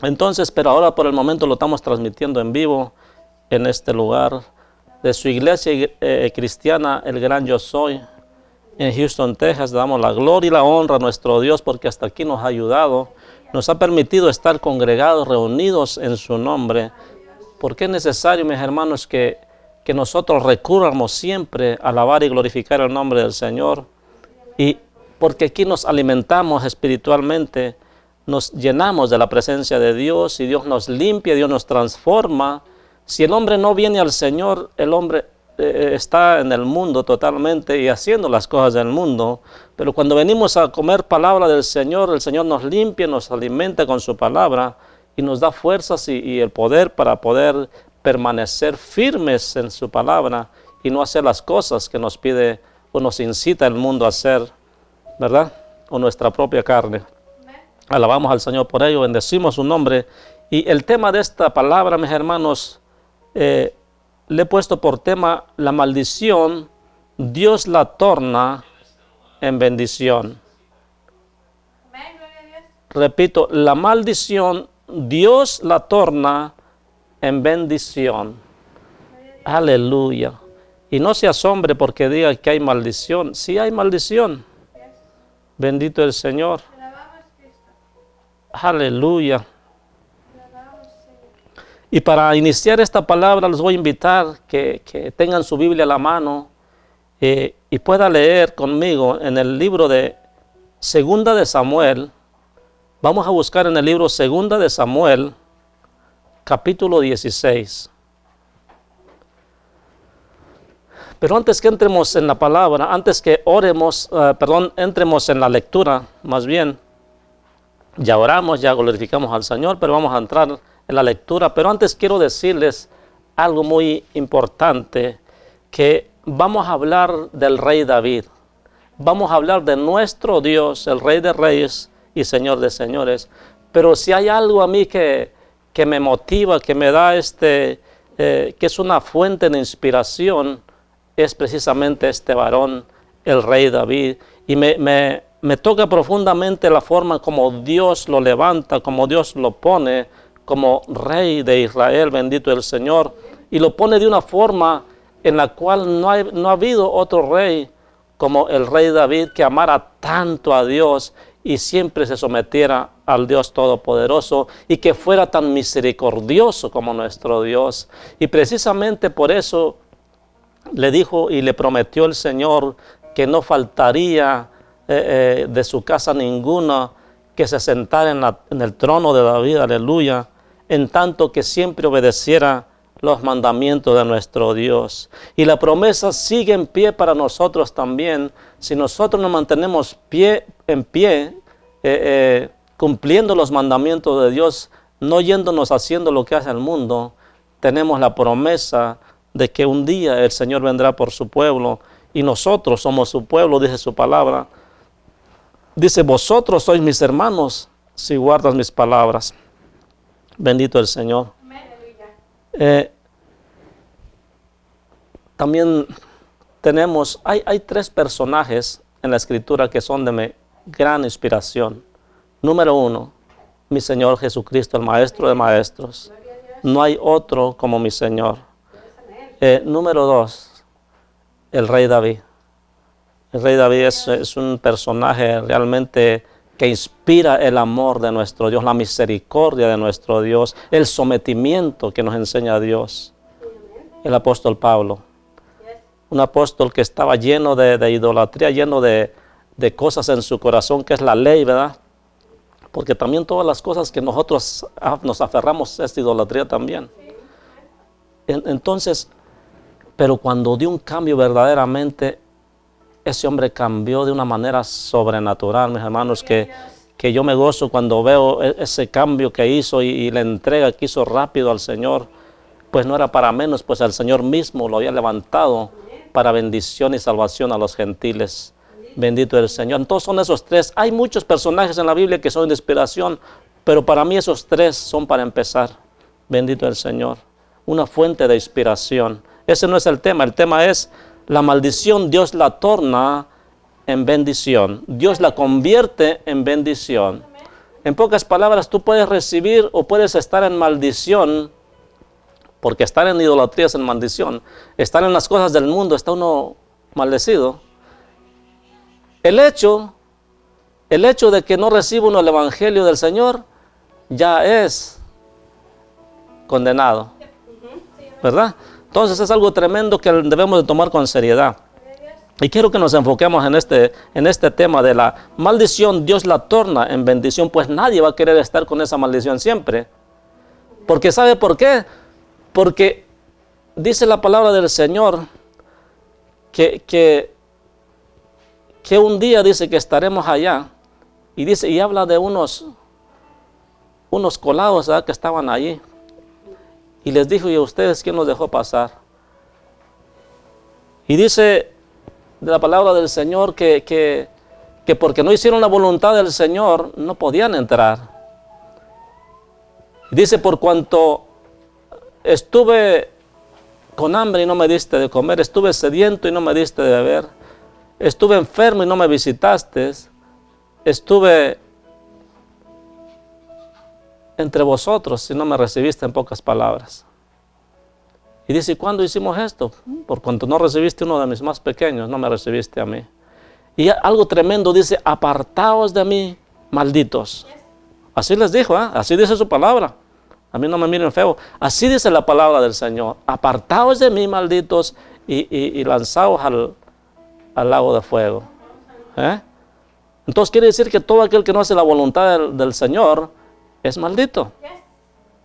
Entonces, pero ahora por el momento lo estamos transmitiendo en vivo en este lugar de su iglesia cristiana, el Gran Yo Soy, en Houston, Texas. Damos la gloria y la honra a nuestro Dios porque hasta aquí nos ha ayudado, nos ha permitido estar congregados, reunidos en su nombre, porque es necesario, mis hermanos, que nosotros recurramos siempre a alabar y glorificar el nombre del Señor, y porque aquí nos alimentamos espiritualmente, nos llenamos de la presencia de Dios, y Dios nos limpia, Dios nos transforma. Si el hombre no viene al Señor, el hombre está en el mundo totalmente y haciendo las cosas del mundo. Pero cuando venimos a comer palabra del Señor, el Señor nos limpia, nos alimenta con su palabra y nos da fuerzas y el poder para poder permanecer firmes en su palabra y no hacer las cosas que nos pide o nos incita el mundo a hacer, ¿verdad? O nuestra propia carne. Alabamos al Señor por ello, bendecimos su nombre. Y el tema de esta palabra, mis hermanos, le he puesto por tema: la maldición, Dios la torna en bendición. Repito, la maldición, Dios la torna en bendición. Aleluya. Y no se asombre porque diga que hay maldición. Sí hay maldición. Bendito el Señor. Aleluya. Y para iniciar esta palabra les voy a invitar que tengan su Biblia a la mano y pueda leer conmigo en el libro de Segunda de Samuel. Vamos a buscar en el libro Segunda de Samuel, capítulo 16. Pero antes que entremos en la palabra, antes que oremos, entremos en la lectura, más bien, ya oramos, ya glorificamos al Señor, pero vamos a entrar en la lectura. Pero antes quiero decirles algo muy importante, que vamos a hablar del rey David. Vamos a hablar de nuestro Dios, el Rey de Reyes y Señor de Señores. Pero si hay algo a mí que me motiva, que me da que es una fuente de inspiración, es precisamente este varón, el Rey David. Y me toca profundamente la forma como Dios lo levanta, como Dios lo pone como Rey de Israel, bendito el Señor. Y lo pone de una forma en la cual no ha habido otro rey como el Rey David, que amara tanto a Dios y siempre se sometiera al Dios Todopoderoso, y que fuera tan misericordioso como nuestro Dios. Y precisamente por eso le dijo y le prometió el Señor que no faltaría de su casa ninguna que se sentara en el trono de David, aleluya, en tanto que siempre obedeciera los mandamientos de nuestro Dios. Y la promesa sigue en pie para nosotros también. Si nosotros nos mantenemos en pie, cumpliendo los mandamientos de Dios, no yéndonos haciendo lo que hace el mundo, tenemos la promesa de que un día el Señor vendrá por su pueblo, y nosotros somos su pueblo, dice su palabra. Dice: vosotros sois mis hermanos si guardas mis palabras. Bendito el Señor. También tenemos, hay tres personajes en la Escritura que son de gran inspiración. Número uno, mi Señor Jesucristo, el Maestro de Maestros. No hay otro como mi Señor. Número dos, el Rey David. El Rey David es un personaje realmente que inspira el amor de nuestro Dios, la misericordia de nuestro Dios, el sometimiento que nos enseña Dios. El apóstol Pablo, un apóstol que estaba lleno de idolatría, lleno de cosas en su corazón, que es la ley, ¿verdad? Porque también todas las cosas que nosotros nos aferramos es idolatría también. Entonces, pero cuando dio un cambio verdaderamente, ese hombre cambió de una manera sobrenatural, mis hermanos, que yo me gozo cuando veo ese cambio que hizo y la entrega que hizo rápido al Señor. Pues no era para menos, pues el Señor mismo lo había levantado para bendición y salvación a los gentiles. Bendito el Señor. Entonces son esos tres. Hay muchos personajes en la Biblia que son de inspiración, pero para mí esos tres son para empezar. Bendito el Señor. Una fuente de inspiración. Ese no es el tema es la maldición. Dios la torna en bendición. Dios la convierte en bendición. En pocas palabras, tú puedes recibir o puedes estar en maldición, porque estar en idolatría es en maldición. Estar en las cosas del mundo, está uno maldecido. El hecho de que no reciba uno el evangelio del Señor, ya es condenado, ¿verdad? Entonces es algo tremendo que debemos de tomar con seriedad. Y quiero que nos enfoquemos en este tema de la maldición. Dios la torna en bendición, pues nadie va a querer estar con esa maldición siempre. Porque ¿sabe por qué? Porque dice la palabra del Señor que un día dice que estaremos allá. Y dice, y habla de unos colados, ¿verdad?, que estaban allí. Y les dijo, ¿y a ustedes quién los dejó pasar? Y dice de la palabra del Señor que porque no hicieron la voluntad del Señor, no podían entrar. Y dice, por cuanto estuve con hambre y no me diste de comer, estuve sediento y no me diste de beber, estuve enfermo y no me visitaste, estuve entre vosotros y no me recibiste, en pocas palabras. Y dice, ¿cuándo hicimos esto? Por cuanto no recibiste uno de mis más pequeños, no me recibiste a mí. Y algo tremendo dice, apartaos de mí, malditos. Así les dijo, así dice su palabra. A mí no me miren feo. Así dice la palabra del Señor. Apartaos de mí, malditos, y lanzaos al lago de fuego. Entonces quiere decir que todo aquel que no hace la voluntad del Señor es maldito.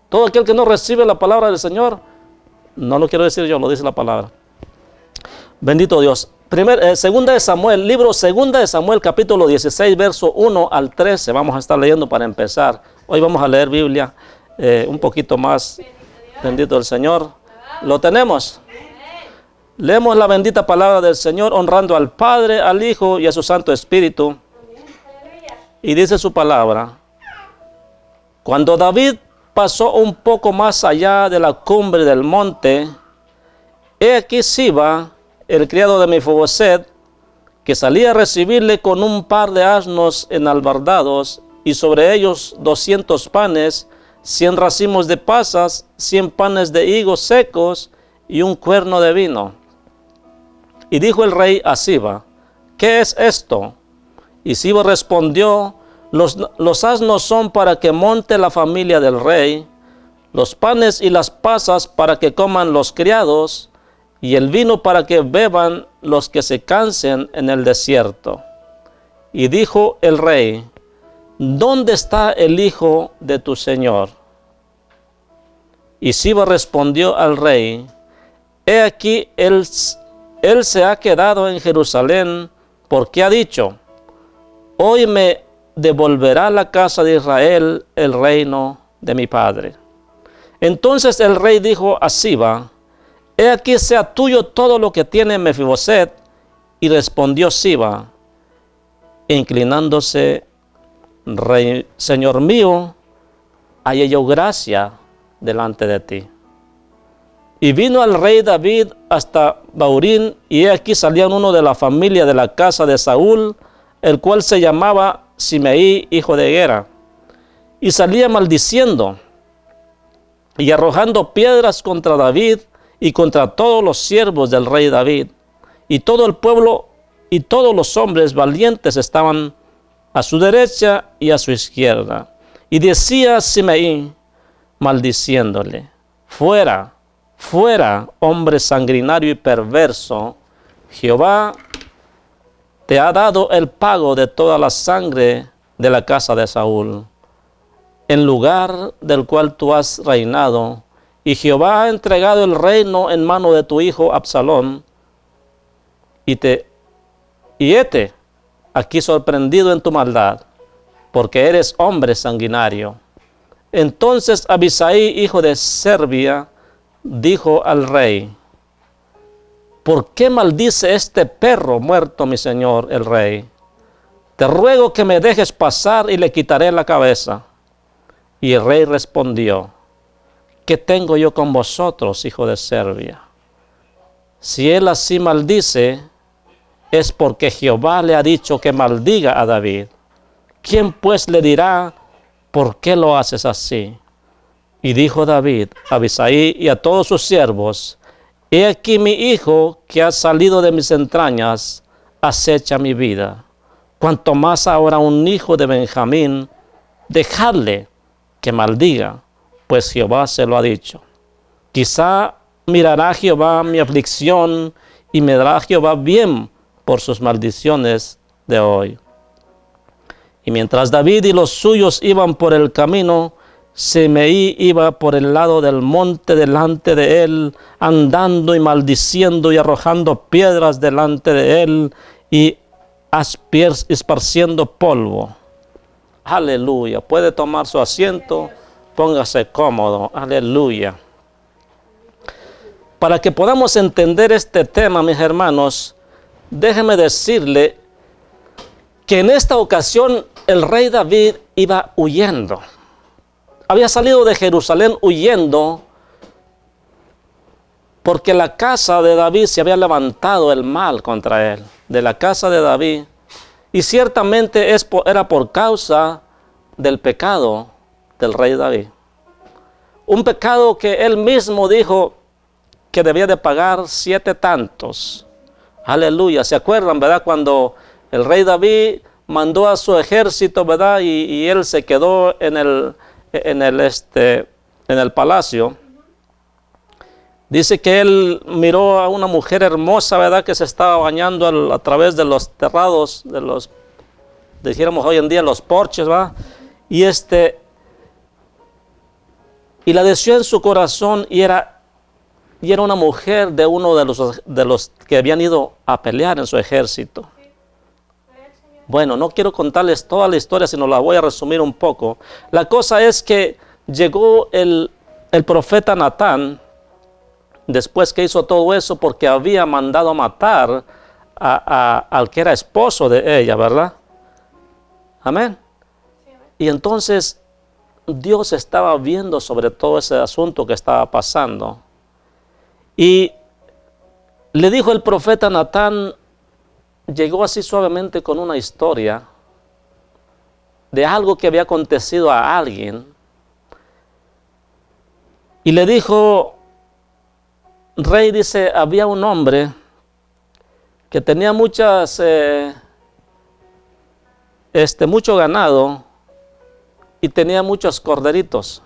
Todo aquel que no recibe la palabra del Señor, no lo quiero decir yo, lo dice la palabra. Bendito Dios. Segunda de Samuel, libro Segunda de Samuel, capítulo 16, verso 1 al 13. Vamos a estar leyendo para empezar. Hoy vamos a leer Biblia un poquito más. Bendito el Señor. ¿Lo tenemos? Leemos la bendita palabra del Señor, honrando al Padre, al Hijo y a su Santo Espíritu. Y dice su palabra: cuando David pasó un poco más allá de la cumbre del monte, he aquí Siba, el criado de Mefiboset, que salía a recibirle con un par de asnos enalbardados, y sobre ellos 200 panes, 100 racimos de pasas, 100 panes de higos secos y un cuerno de vino. Y dijo el rey a Siba: ¿qué es esto? Y Siba respondió: los asnos son para que monte la familia del rey, los panes y las pasas para que coman los criados, y el vino para que beban los que se cansen en el desierto. Y dijo el rey: ¿dónde está el hijo de tu señor? Y Siba respondió al rey: he aquí, él se ha quedado en Jerusalén, porque ha dicho: hoy me devolverá la casa de Israel el reino de mi padre. Entonces el rey dijo a Siba: he aquí sea tuyo todo lo que tiene Mefiboset. Y respondió Siba, inclinándose: rey, señor mío, hallé yo gracia delante de ti. Y vino el rey David hasta Baurín, y he aquí salía uno de la familia de la casa de Saúl, el cual se llamaba Simeí, hijo de Gera, y salía maldiciendo y arrojando piedras contra David y contra todos los siervos del rey David. Y todo el pueblo y todos los hombres valientes estaban a su derecha y a su izquierda. Y decía Simeí, maldiciéndole: fuera, fuera, hombre sanguinario y perverso, Jehová te ha dado el pago de toda la sangre de la casa de Saúl, en lugar del cual tú has reinado, y Jehová ha entregado el reino en mano de tu hijo Absalón, y hete aquí sorprendido en tu maldad, porque eres hombre sanguinario. Entonces Abisai, hijo de Serbia, dijo al rey: ¿por qué maldice este perro muerto mi señor el rey? Te ruego que me dejes pasar y le quitaré la cabeza. Y el rey respondió: ¿qué tengo yo con vosotros, hijo de Serbia? Si él así maldice, es porque Jehová le ha dicho que maldiga a David. ¿Quién pues le dirá ¿por qué lo haces así? Y dijo David a Abisai y a todos sus siervos, he aquí mi hijo que ha salido de mis entrañas, acecha mi vida. Cuanto más ahora un hijo de Benjamín, dejadle que maldiga, pues Jehová se lo ha dicho. Quizá mirará Jehová mi aflicción y me dará Jehová bien por sus maldiciones de hoy. Y mientras David y los suyos iban por el camino, Semeí iba por el lado del monte delante de él, andando y maldiciendo y arrojando piedras delante de él y esparciendo polvo. Aleluya. Puede tomar su asiento, póngase cómodo. Aleluya. Para que podamos entender este tema, mis hermanos, déjeme decirle que en esta ocasión el rey David iba huyendo. Había salido de Jerusalén huyendo porque la casa de David se había levantado el mal contra él, de la casa de David. Y ciertamente era por causa del pecado del rey David. Un pecado que él mismo dijo que debía de pagar 7 tantos. Aleluya. ¿Se acuerdan, verdad? Cuando el rey David mandó a su ejército, ¿verdad? Y él se quedó en el palacio. Dice que él miró a una mujer hermosa, ¿verdad? Que se estaba bañando a través de los terrados, de los, dijéramos hoy en día, los porches, ¿verdad? Y la deseó en su corazón y era una mujer de uno de los que habían ido a pelear en su ejército. Bueno, no quiero contarles toda la historia, sino la voy a resumir un poco. La cosa es que llegó el profeta Natán, después que hizo todo eso, porque había mandado a matar al que era esposo de ella, ¿verdad? Amén. Y entonces Dios estaba viendo sobre todo ese asunto que estaba pasando. Y le dijo el profeta Natán, llegó así suavemente con una historia de algo que había acontecido a alguien. Y le dijo, rey, dice, había un hombre que tenía mucho ganado y tenía muchos corderitos.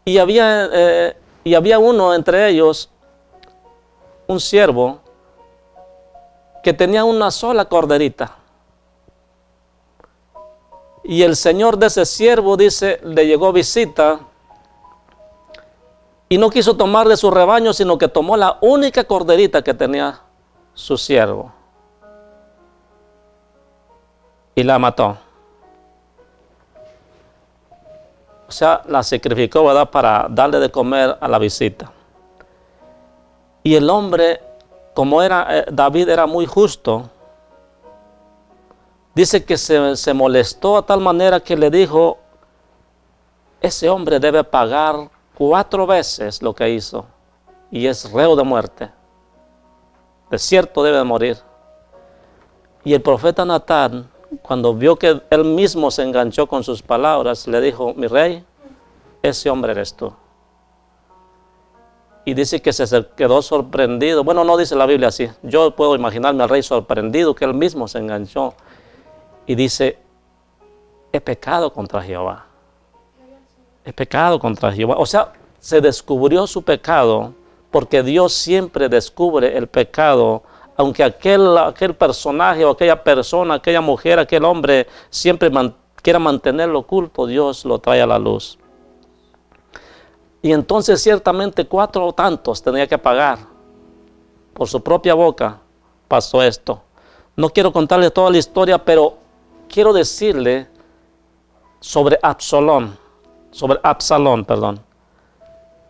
Y había uno entre ellos, un siervo, que tenía una sola corderita. Y el señor de ese siervo, dice, le llegó visita y no quiso tomar de su rebaño, sino que tomó la única corderita que tenía su siervo y la mató. O sea, la sacrificó, ¿verdad?, para darle de comer a la visita. Y el hombre, como David era muy justo, dice que se molestó a tal manera que le dijo, ese hombre debe pagar 4 veces lo que hizo y es reo de muerte. De cierto debe de morir. Y el profeta Natán, cuando vio que él mismo se enganchó con sus palabras, le dijo, mi rey, ese hombre eres tú. Y dice que se quedó sorprendido. Bueno, no dice la Biblia así. Yo puedo imaginarme al rey sorprendido que él mismo se enganchó. Y dice, he pecado contra Jehová. He pecado contra Jehová. O sea, se descubrió su pecado, porque Dios siempre descubre el pecado, aunque aquel personaje o aquella persona, aquella mujer, aquel hombre siempre quiera mantenerlo oculto, Dios lo trae a la luz. Y entonces ciertamente 4 tantos tenía que pagar. Por su propia boca pasó esto. No quiero contarles toda la historia, pero quiero decirle sobre Absalón.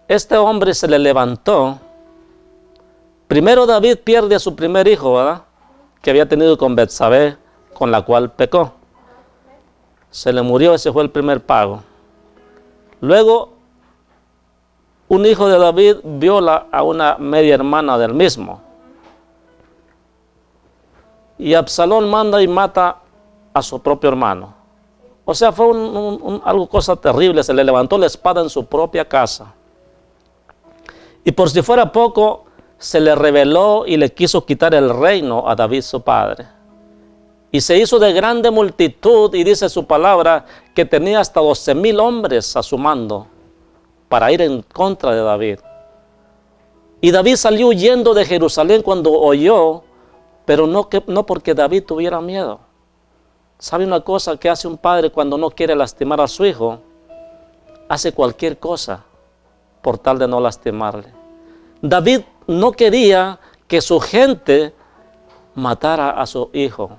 Este hombre se le levantó. Primero David pierde a su primer hijo, ¿verdad?, que había tenido con Betsabé, con la cual pecó. Se le murió, ese fue el primer pago. Luego, un hijo de David viola a una media hermana del mismo. Y Absalón manda y mata a su propio hermano. O sea, fue algo cosa terrible. Se le levantó la espada en su propia casa. Y por si fuera poco, se le rebeló y le quiso quitar el reino a David su padre. Y se hizo de grande multitud, y dice su palabra que tenía hasta 12,000 hombres a su mando para ir en contra de David. Y David salió huyendo de Jerusalén cuando oyó, pero no porque David tuviera miedo. ¿Sabe una cosa que hace un padre cuando no quiere lastimar a su hijo? Hace cualquier cosa por tal de no lastimarle. David no quería que su gente matara a su hijo.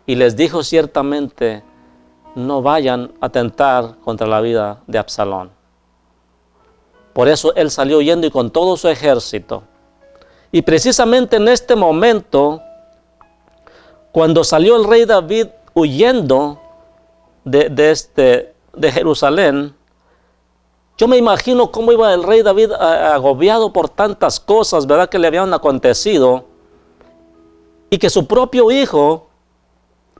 Y les dijo ciertamente, no vayan a atentar contra la vida de Absalón. Por eso él salió huyendo y con todo su ejército. Y precisamente en este momento, cuando salió el rey David huyendo de Jerusalén, yo me imagino cómo iba el rey David agobiado por tantas cosas, ¿verdad?, que le habían acontecido, y que su propio hijo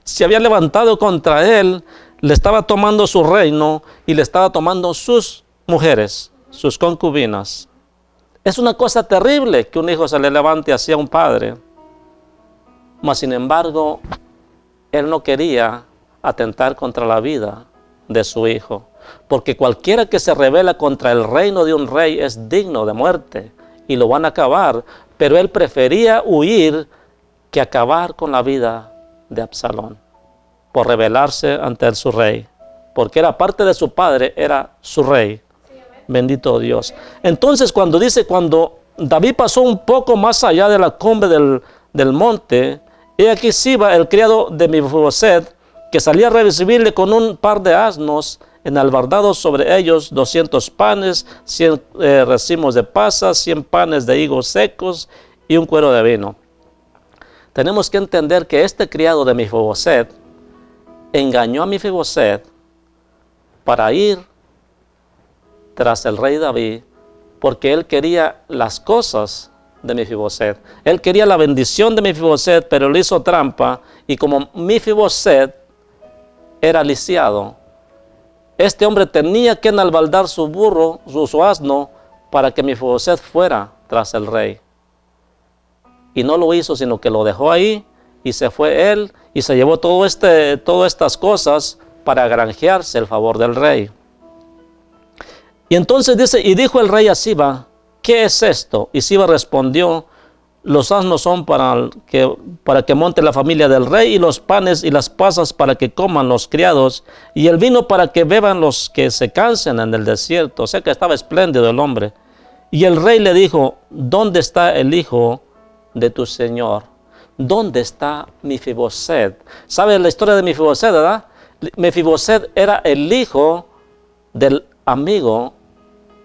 se había levantado contra él, le estaba tomando su reino y le estaba tomando sus mujeres, sus concubinas. Es una cosa terrible que un hijo se le levante hacia un padre, mas sin embargo, él no quería atentar contra la vida de su hijo, porque cualquiera que se rebela contra el reino de un rey es digno de muerte y lo van a acabar, pero él prefería huir que acabar con la vida de Absalón por rebelarse ante su rey, porque era parte de su padre, era su rey. Bendito Dios. Entonces cuando David pasó un poco más allá de la cumbre del monte, he aquí Siba, el criado de Mefiboset, que salía a recibirle con un par de asnos, enalbardados sobre ellos 200 panes, 100 racimos de pasas, 100 panes de higos secos y un cuero de vino. Tenemos que entender que este criado de Mefiboset engañó a Mefiboset para ir tras el rey David, porque él quería las cosas de Mefiboset. Él quería la bendición de Mefiboset, pero le hizo trampa, y como Mefiboset era lisiado, este hombre tenía que enalbardar su burro, su asno, para que Mefiboset fuera tras el rey. Y no lo hizo, sino que lo dejó ahí, y se fue él, y se llevó todas estas cosas para granjearse el favor del rey. Y entonces dice, y dijo el rey a Siba, ¿qué es esto? Y Siba respondió, los asnos son para que monte la familia del rey, y los panes y las pasas para que coman los criados, y el vino para que beban los que se cansen en el desierto. O sea que estaba espléndido el hombre. Y el rey le dijo, ¿dónde está el hijo de tu señor? ¿Dónde está Mefiboset? ¿Sabe la historia de Mefiboset, verdad? Mefiboset era el hijo del amigo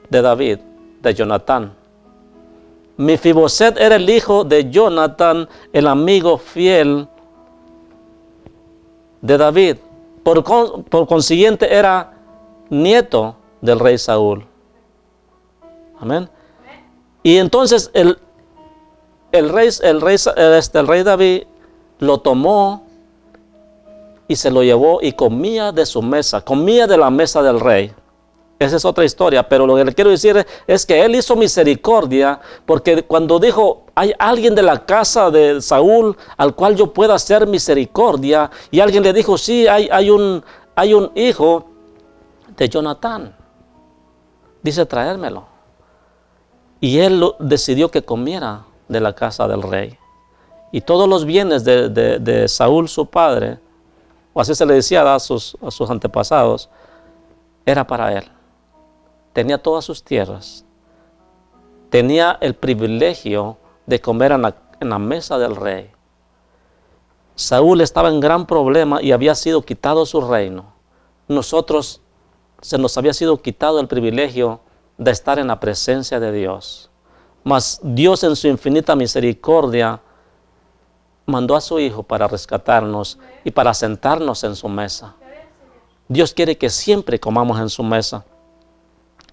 de David, de Jonatán. Mefiboset era el hijo de Jonatán, el amigo fiel de David. Por consiguiente era nieto del rey Saúl. Amén. Y entonces el rey David lo tomó y se lo llevó y comía de su mesa, comía de la mesa del rey. Esa es otra historia, pero lo que le quiero decir es que él hizo misericordia, porque cuando dijo, hay alguien de la casa de Saúl al cual yo pueda hacer misericordia, y alguien le dijo, sí, hay un hijo de Jonatán, dice, traérmelo. Y él decidió que comiera de la casa del rey. Y todos los bienes de Saúl, su padre, o así se le decía a sus antepasados, era para él. Tenía todas sus tierras. Tenía el privilegio de comer en la mesa del rey. Saúl estaba en gran problema y había sido quitado su reino. Nosotros se nos había sido quitado el privilegio de estar en la presencia de Dios. Mas Dios en su infinita misericordia mandó a su Hijo para rescatarnos y para sentarnos en su mesa. Dios quiere que siempre comamos en su mesa.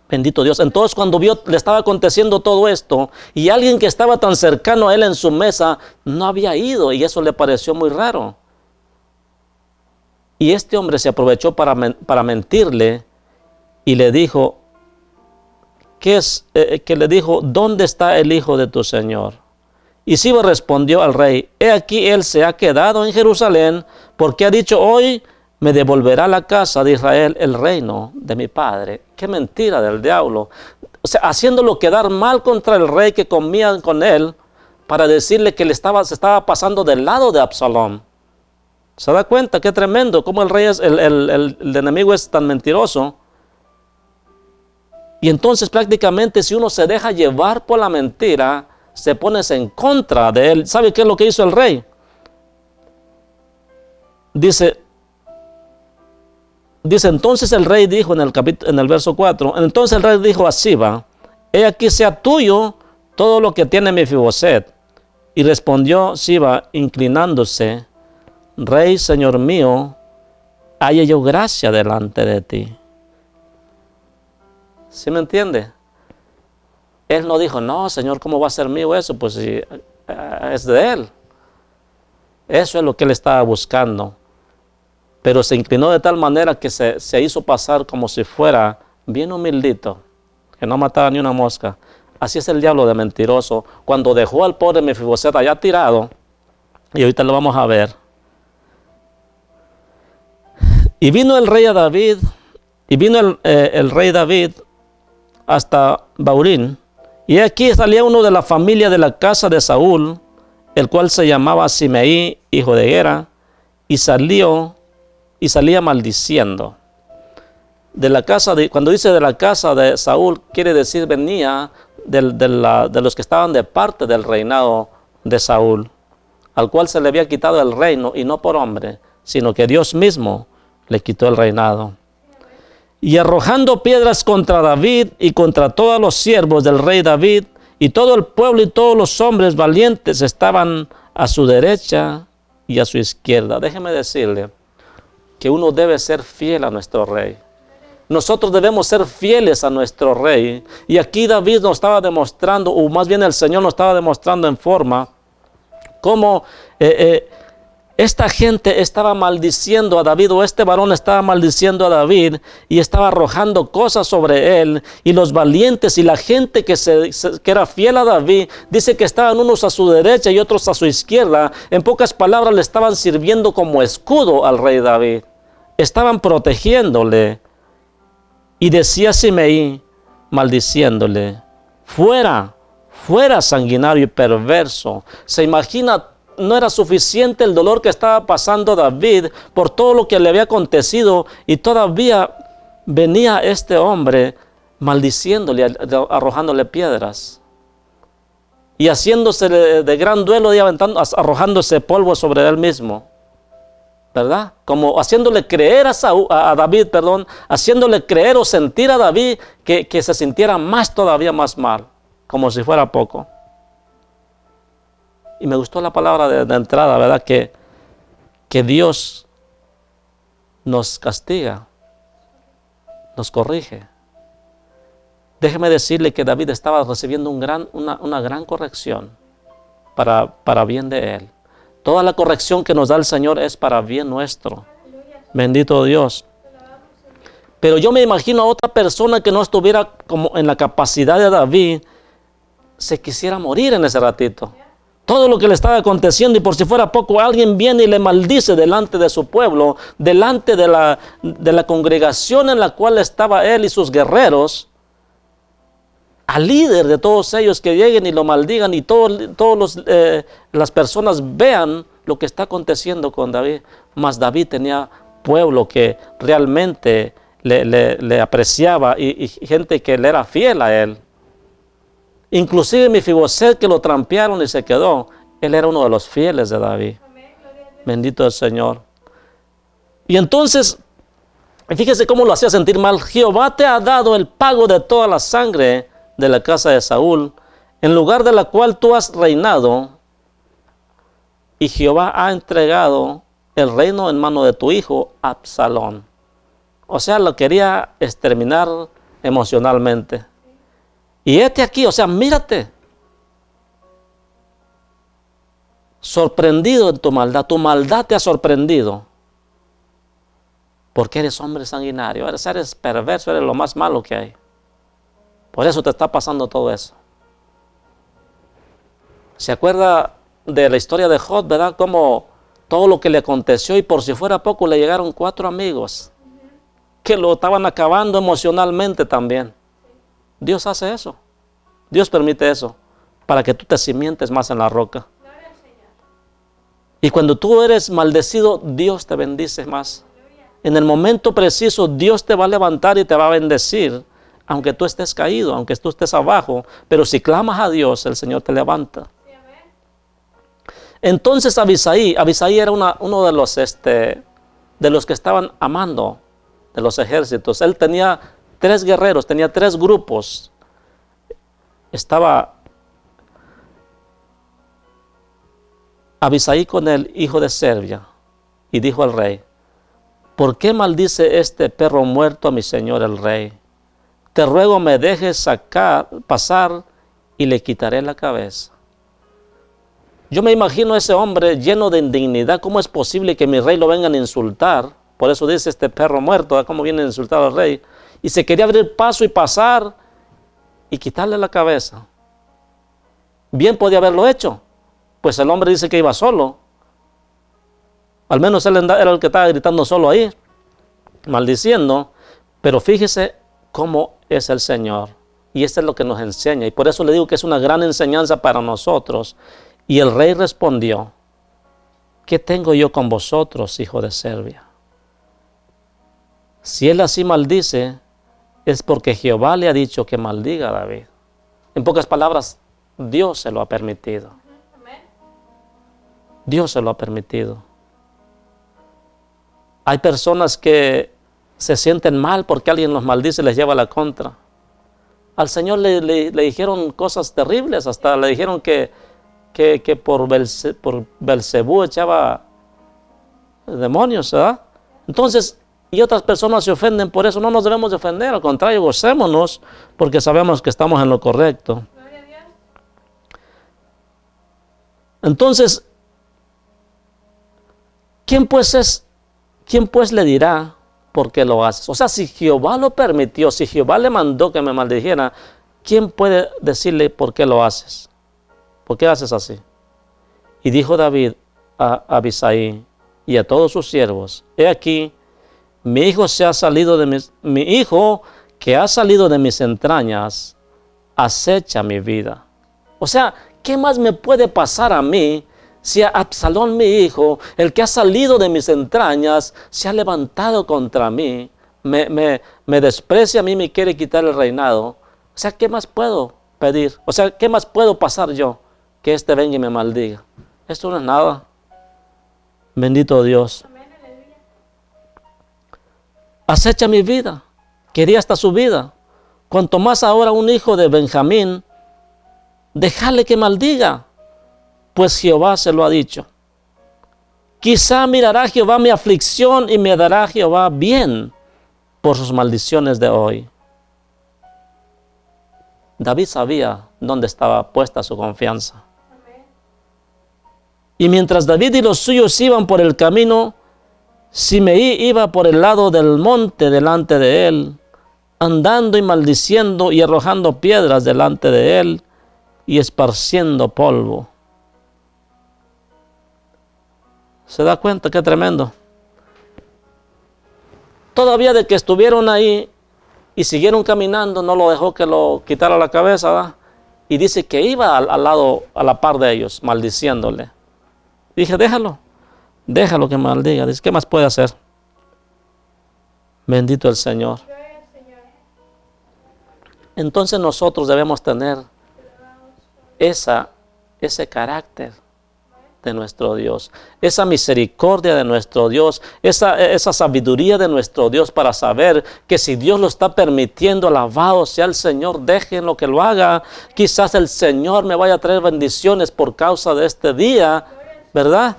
Bendito Dios. Entonces cuando le estaba aconteciendo todo esto, y alguien que estaba tan cercano a él en su mesa no había ido, y eso le pareció muy raro. Y este hombre se aprovechó para mentirle y le dijo, que le dijo, ¿dónde está el hijo de tu señor? Y Siba respondió al rey, he aquí él se ha quedado en Jerusalén, porque ha dicho, hoy me devolverá la casa de Israel el reino de mi padre. Qué mentira del diablo. O sea, haciéndolo quedar mal contra el rey que comía con él, para decirle que se estaba pasando del lado de Absalom. ¿Se da cuenta? Qué tremendo, cómo el rey el enemigo es tan mentiroso. Y entonces prácticamente si uno se deja llevar por la mentira, se pone en contra de él. ¿Sabe qué es lo que hizo el rey? Dice entonces el rey dijo en el verso 4, entonces el rey dijo a Siba, he aquí sea tuyo todo lo que tiene Mefiboset. Y respondió Siba inclinándose, rey, señor mío, haya yo gracia delante de ti. ¿Sí me entiende? Él no dijo, no, Señor, ¿cómo va a ser mío eso? Pues si es de él. Eso es lo que él estaba buscando. Pero se inclinó de tal manera que se hizo pasar como si fuera bien humildito, que no mataba ni una mosca. Así es el diablo de mentiroso. Cuando dejó al pobre Mefiboset allá tirado, y ahorita lo vamos a ver. Y vino el rey David hasta Baurín, y aquí salía uno de la familia de la casa de Saúl, el cual se llamaba Simeí, hijo de Gera, y salía maldiciendo. Cuando dice de la casa de Saúl, quiere decir venía de los que estaban de parte del reinado de Saúl, al cual se le había quitado el reino, y no por hombre, sino que Dios mismo le quitó el reinado. Y arrojando piedras contra David y contra todos los siervos del rey David, y todo el pueblo y todos los hombres valientes estaban a su derecha y a su izquierda. Déjeme decirle que uno debe ser fiel a nuestro rey. Nosotros debemos ser fieles a nuestro rey. Y aquí David nos estaba demostrando, o más bien el Señor nos estaba demostrando en forma, cómo esta gente estaba maldiciendo a David, o este varón estaba maldiciendo a David y estaba arrojando cosas sobre él. Y los valientes y la gente que era fiel a David, dice que estaban unos a su derecha y otros a su izquierda. En pocas palabras, le estaban sirviendo como escudo al rey David. Estaban protegiéndole. Y decía Simeí, maldiciéndole, fuera, fuera sanguinario y perverso. Se imagina, no era suficiente el dolor que estaba pasando David por todo lo que le había acontecido, y todavía venía este hombre maldiciéndole, arrojándole piedras y haciéndose de gran duelo y arrojándose polvo sobre él mismo, ¿verdad? Como haciéndole creer a David, haciéndole creer o sentir a David que se sintiera todavía más mal, como si fuera poco. Y me gustó la palabra de entrada, ¿verdad? Que Dios nos castiga, nos corrige. Déjeme decirle que David estaba recibiendo una gran corrección para bien de él. Toda la corrección que nos da el Señor es para bien nuestro. Bendito Dios. Pero yo me imagino a otra persona que no estuviera como en la capacidad de David, se quisiera morir en ese ratito. Todo lo que le estaba aconteciendo, y por si fuera poco, alguien viene y le maldice delante de su pueblo, delante de la congregación en la cual estaba él y sus guerreros, al líder de todos ellos, que lleguen y lo maldigan, y las personas vean lo que está aconteciendo con David. Mas David tenía pueblo que realmente le apreciaba, y gente que le era fiel a él. Inclusive Mefiboset, que lo trampearon y se quedó, él era uno de los fieles de David. Bendito el Señor. Y entonces, fíjese cómo lo hacía sentir mal. Jehová te ha dado el pago de toda la sangre de la casa de Saúl, en lugar de la cual tú has reinado, y Jehová ha entregado el reino en mano de tu hijo Absalón. O sea, lo quería exterminar emocionalmente. Y aquí, o sea, mírate, sorprendido en tu maldad te ha sorprendido. Porque eres hombre sanguinario, eres perverso, eres lo más malo que hay. Por eso te está pasando todo eso. ¿Se acuerda de la historia de Job, verdad? Como todo lo que le aconteció y por si fuera poco le llegaron 4 amigos que lo estaban acabando emocionalmente también. Dios hace eso. Dios permite eso para que tú te cimientes más en la roca. Y cuando tú eres maldecido, Dios te bendice más. En el momento preciso, Dios te va a levantar y te va a bendecir, aunque tú estés caído, aunque tú estés abajo. Pero si clamas a Dios, el Señor te levanta. Entonces Abisai era uno de los que estaban amando de los ejércitos. Él tenía 3 guerreros, tenía 3 grupos. Estaba Abisai con el hijo de Serbia y dijo al rey: ¿por qué maldice este perro muerto a mi señor el rey? Te ruego me dejes pasar y le quitaré la cabeza. Yo me imagino a ese hombre lleno de indignidad. ¿Cómo es posible que mi rey lo vengan a insultar? Por eso dice este perro muerto, ¿cómo viene a insultar al rey? Y se quería abrir paso y pasar y quitarle la cabeza. Bien podía haberlo hecho, pues el hombre dice que iba solo. Al menos él era el que estaba gritando solo ahí, maldiciendo. Pero fíjese cómo es el Señor. Y esto es lo que nos enseña. Y por eso le digo que es una gran enseñanza para nosotros. Y el rey respondió: ¿qué tengo yo con vosotros, hijo de Serbia? Si él así maldice, es porque Jehová le ha dicho que maldiga a David. En pocas palabras, Dios se lo ha permitido. Dios se lo ha permitido. Hay personas que se sienten mal porque alguien los maldice y les lleva la contra. Al Señor le dijeron cosas terribles, hasta le dijeron que por Belcebú echaba demonios, ¿verdad? Entonces, y otras personas se ofenden por eso. No nos debemos de ofender, al contrario, gocémonos porque sabemos que estamos en lo correcto. Entonces, ¿quién pues le dirá por qué lo haces? O sea, si Jehová lo permitió, si Jehová le mandó que me maldijera, ¿quién puede decirle por qué lo haces? ¿Por qué haces así? Y dijo David a Abisai y a todos sus siervos: he aquí, mi hijo que ha salido de mis entrañas, acecha mi vida. O sea, ¿qué más me puede pasar a mí si Absalón, mi hijo, el que ha salido de mis entrañas, se ha levantado contra mí, me desprecia a mí, me quiere quitar el reinado? O sea, ¿qué más puedo pedir? O sea, ¿qué más puedo pasar yo? Que este venga y me maldiga. Esto no es nada. Bendito Dios. Acecha mi vida. Quería hasta su vida. Cuanto más ahora un hijo de Benjamín, déjale que maldiga, pues Jehová se lo ha dicho. Quizá mirará Jehová mi aflicción y me dará Jehová bien por sus maldiciones de hoy. David sabía dónde estaba puesta su confianza. Y mientras David y los suyos iban por el camino, Simeí iba por el lado del monte delante de él, andando y maldiciendo y arrojando piedras delante de él y esparciendo polvo. ¿Se da cuenta qué tremendo? Todavía de que estuvieron ahí y siguieron caminando, no lo dejó que lo quitara la cabeza, ¿verdad? Y dice que iba al lado, a la par de ellos, maldiciéndole. Dije, déjalo que maldiga. Dice, ¿qué más puede hacer? Bendito el Señor. Entonces nosotros debemos tener ese carácter de nuestro Dios, esa misericordia de nuestro Dios, esa sabiduría de nuestro Dios para saber que si Dios lo está permitiendo, alabado sea el Señor, déjenlo que lo haga. Quizás el Señor me vaya a traer bendiciones por causa de este día, ¿verdad?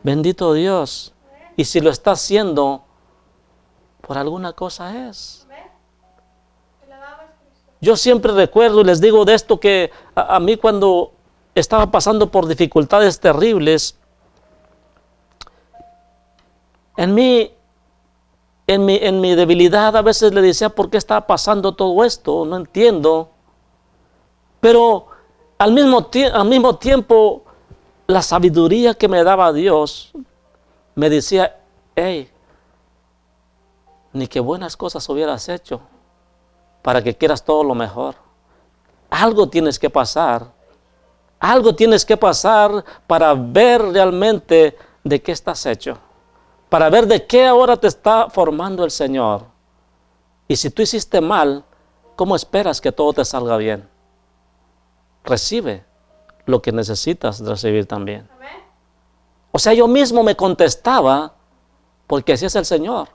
Bendito Dios. Y si lo está haciendo, por alguna cosa es. Yo siempre recuerdo y les digo de esto que a mí cuando estaba pasando por dificultades terribles, en mí en mi debilidad a veces le decía, ¿por qué está pasando todo esto? No entiendo. Pero al mismo tiempo, la sabiduría que me daba Dios me decía, hey, ni qué buenas cosas hubieras hecho para que quieras todo lo mejor. Algo tienes que pasar. Algo tienes que pasar para ver realmente de qué estás hecho. Para ver de qué ahora te está formando el Señor. Y si tú hiciste mal, ¿cómo esperas que todo te salga bien? Recibe lo que necesitas recibir también. O sea, yo mismo me contestaba, porque así es el Señor.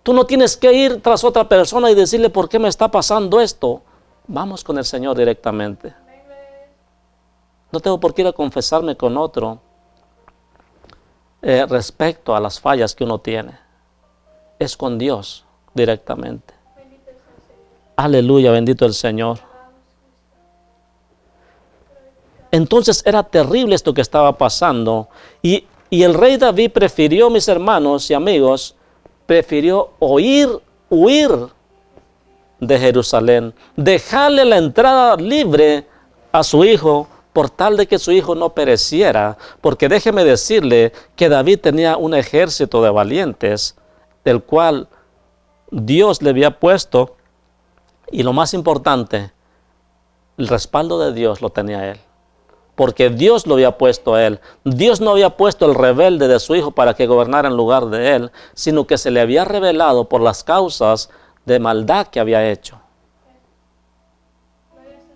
Tú no tienes que ir tras otra persona y decirle, ¿por qué me está pasando esto? Vamos con el Señor directamente. No tengo por qué ir a confesarme con otro respecto a las fallas que uno tiene. Es con Dios directamente. Aleluya, bendito el Señor. Entonces era terrible esto que estaba pasando. Y el rey David prefirió, mis hermanos y amigos, prefirió huir de Jerusalén, dejarle la entrada libre a su hijo, por tal de que su hijo no pereciera, porque déjeme decirle que David tenía un ejército de valientes, del cual Dios le había puesto, y lo más importante, el respaldo de Dios lo tenía él, porque Dios lo había puesto a él. Dios no había puesto el rebelde de su hijo para que gobernara en lugar de él, sino que se le había revelado por las causas de maldad que había hecho.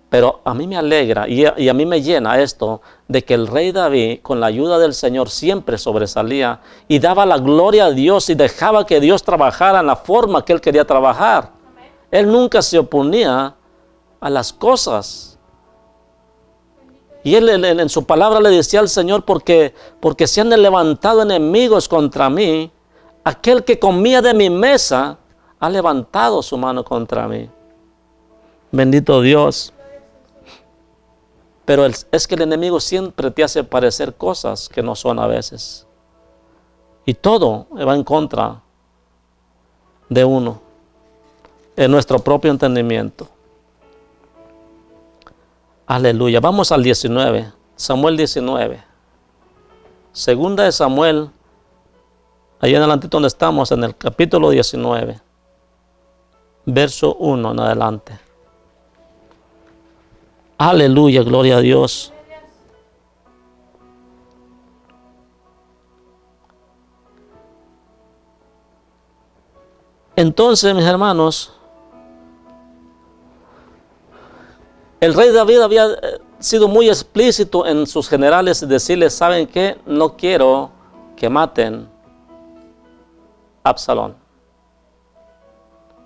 Pero a mí me alegra y a mí me llena esto de que el rey David, con la ayuda del Señor, siempre sobresalía y daba la gloria a Dios y dejaba que Dios trabajara en la forma que él quería trabajar. Amén. Él nunca se oponía a las cosas. Y él en su palabra le decía al Señor, porque se han levantado enemigos contra mí, aquel que comía de mi mesa ha levantado su mano contra mí. Bendito Dios. Pero es que el enemigo siempre te hace parecer cosas que no son a veces. Y todo va en contra de uno, en nuestro propio entendimiento. Aleluya. Vamos al 19. Samuel 19. Segunda de Samuel, ahí en adelante donde estamos, en el capítulo 19. Verso 1 en adelante. Aleluya, gloria a Dios. Entonces, mis hermanos, el rey David había sido muy explícito en sus generales, decirles, ¿saben qué? No quiero que maten a Absalón.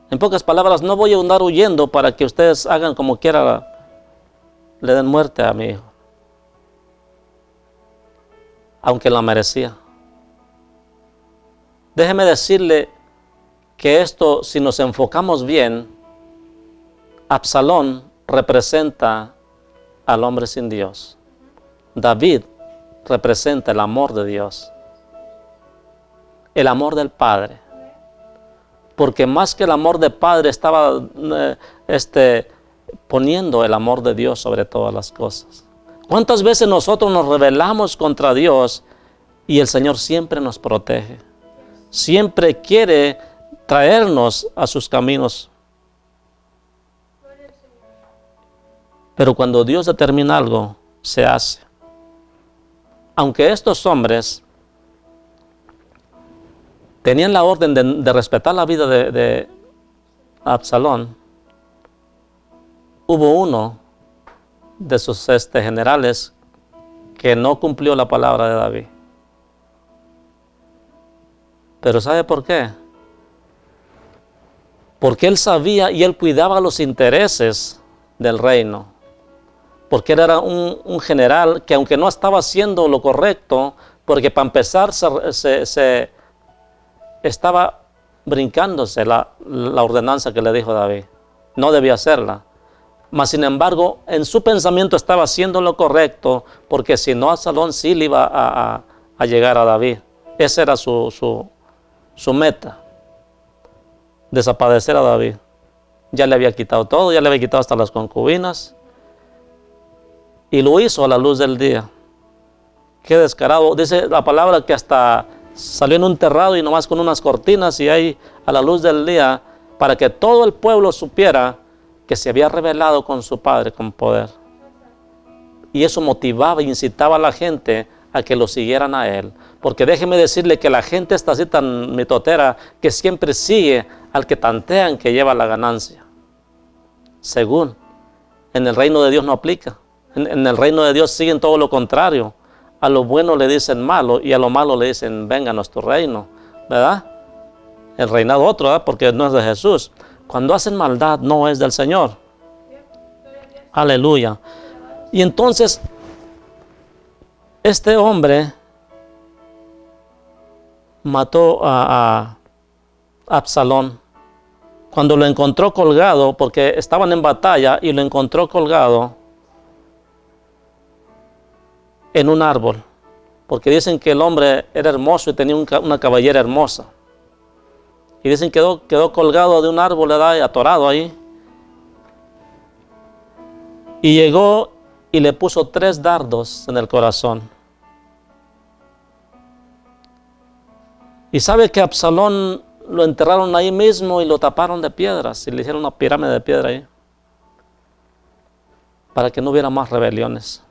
En pocas palabras, no voy a andar huyendo para que ustedes hagan como quiera, le den muerte a mi hijo, aunque la merecía. Déjeme decirle que esto, si nos enfocamos bien, Absalón representa al hombre sin Dios. David representa el amor de Dios, el amor del Padre. Porque más que el amor del Padre estaba poniendo el amor de Dios sobre todas las cosas. ¿Cuántas veces nosotros nos rebelamos contra Dios y el Señor siempre nos protege? Siempre quiere traernos a sus caminos. Pero cuando Dios determina algo, se hace. Aunque estos hombres tenían la orden de respetar la vida de Absalón, hubo uno de sus generales que no cumplió la palabra de David. Pero ¿sabe por qué? Porque él sabía y él cuidaba los intereses del reino. Porque él era un general que, aunque no estaba haciendo lo correcto, porque para empezar se estaba brincándose la ordenanza que le dijo David. No debía hacerla. Mas sin embargo, en su pensamiento estaba haciendo lo correcto, porque si no, Absalón sí le iba a llegar a David. Esa era su meta. desaparecer a David. Ya le había quitado todo, ya le había quitado hasta las concubinas. Y lo hizo a la luz del día. Qué descarado. Dice la palabra que hasta salió en un terrado y nomás con unas cortinas y ahí a la luz del día, para que todo el pueblo supiera que se había rebelado con su padre con poder. Y eso motivaba e incitaba a la gente a que lo siguieran a él. Porque déjeme decirle que la gente está así tan mitotera que siempre sigue al que tantean que lleva la ganancia. Según, en el reino de Dios no aplica. En el reino de Dios siguen todo lo contrario. A lo bueno le dicen malo y a lo malo le dicen venga a nuestro reino, ¿verdad? El reinado otro, ¿verdad? Porque no es de Jesús. Cuando hacen maldad no es del Señor. Aleluya. Y entonces, este hombre mató a Absalón. Cuando lo encontró colgado, porque estaban en batalla y lo encontró colgado en un árbol, porque dicen que el hombre era hermoso y tenía una cabellera hermosa. Y dicen que quedó colgado de un árbol, ¿verdad? Y atorado ahí. Y llegó y le puso 3 dardos en el corazón. Y sabe que Absalón lo enterraron ahí mismo y lo taparon de piedras y le hicieron una pirámide de piedra ahí, para que no hubiera más rebeliones.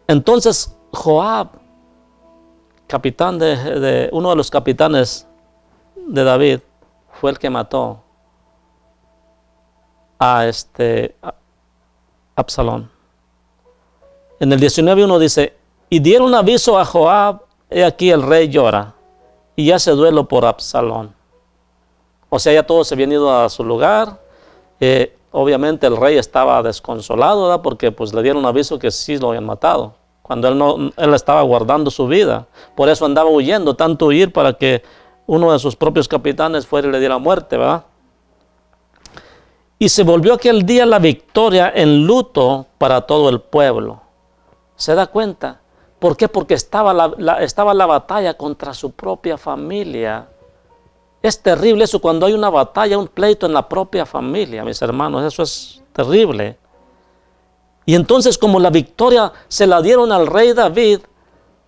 Entonces Joab, capitán uno de los capitanes de David, fue el que mató a Absalón. En el 19:1 dice, y dieron aviso a Joab, he aquí el rey llora, y hace duelo por Absalón. O sea, ya todos se habían ido a su lugar. Obviamente el rey estaba desconsolado, ¿verdad? Porque pues le dieron aviso que sí lo habían matado, cuando él estaba guardando su vida. Por eso andaba huyendo, tanto huir para que uno de sus propios capitanes fuera y le diera muerte, ¿verdad? Y se volvió aquel día la victoria en luto para todo el pueblo. ¿Se da cuenta? ¿Por qué? Porque estaba la batalla contra su propia familia. Es terrible eso cuando hay una batalla, un pleito en la propia familia, mis hermanos. Eso es terrible. Y entonces, como la victoria se la dieron al rey David,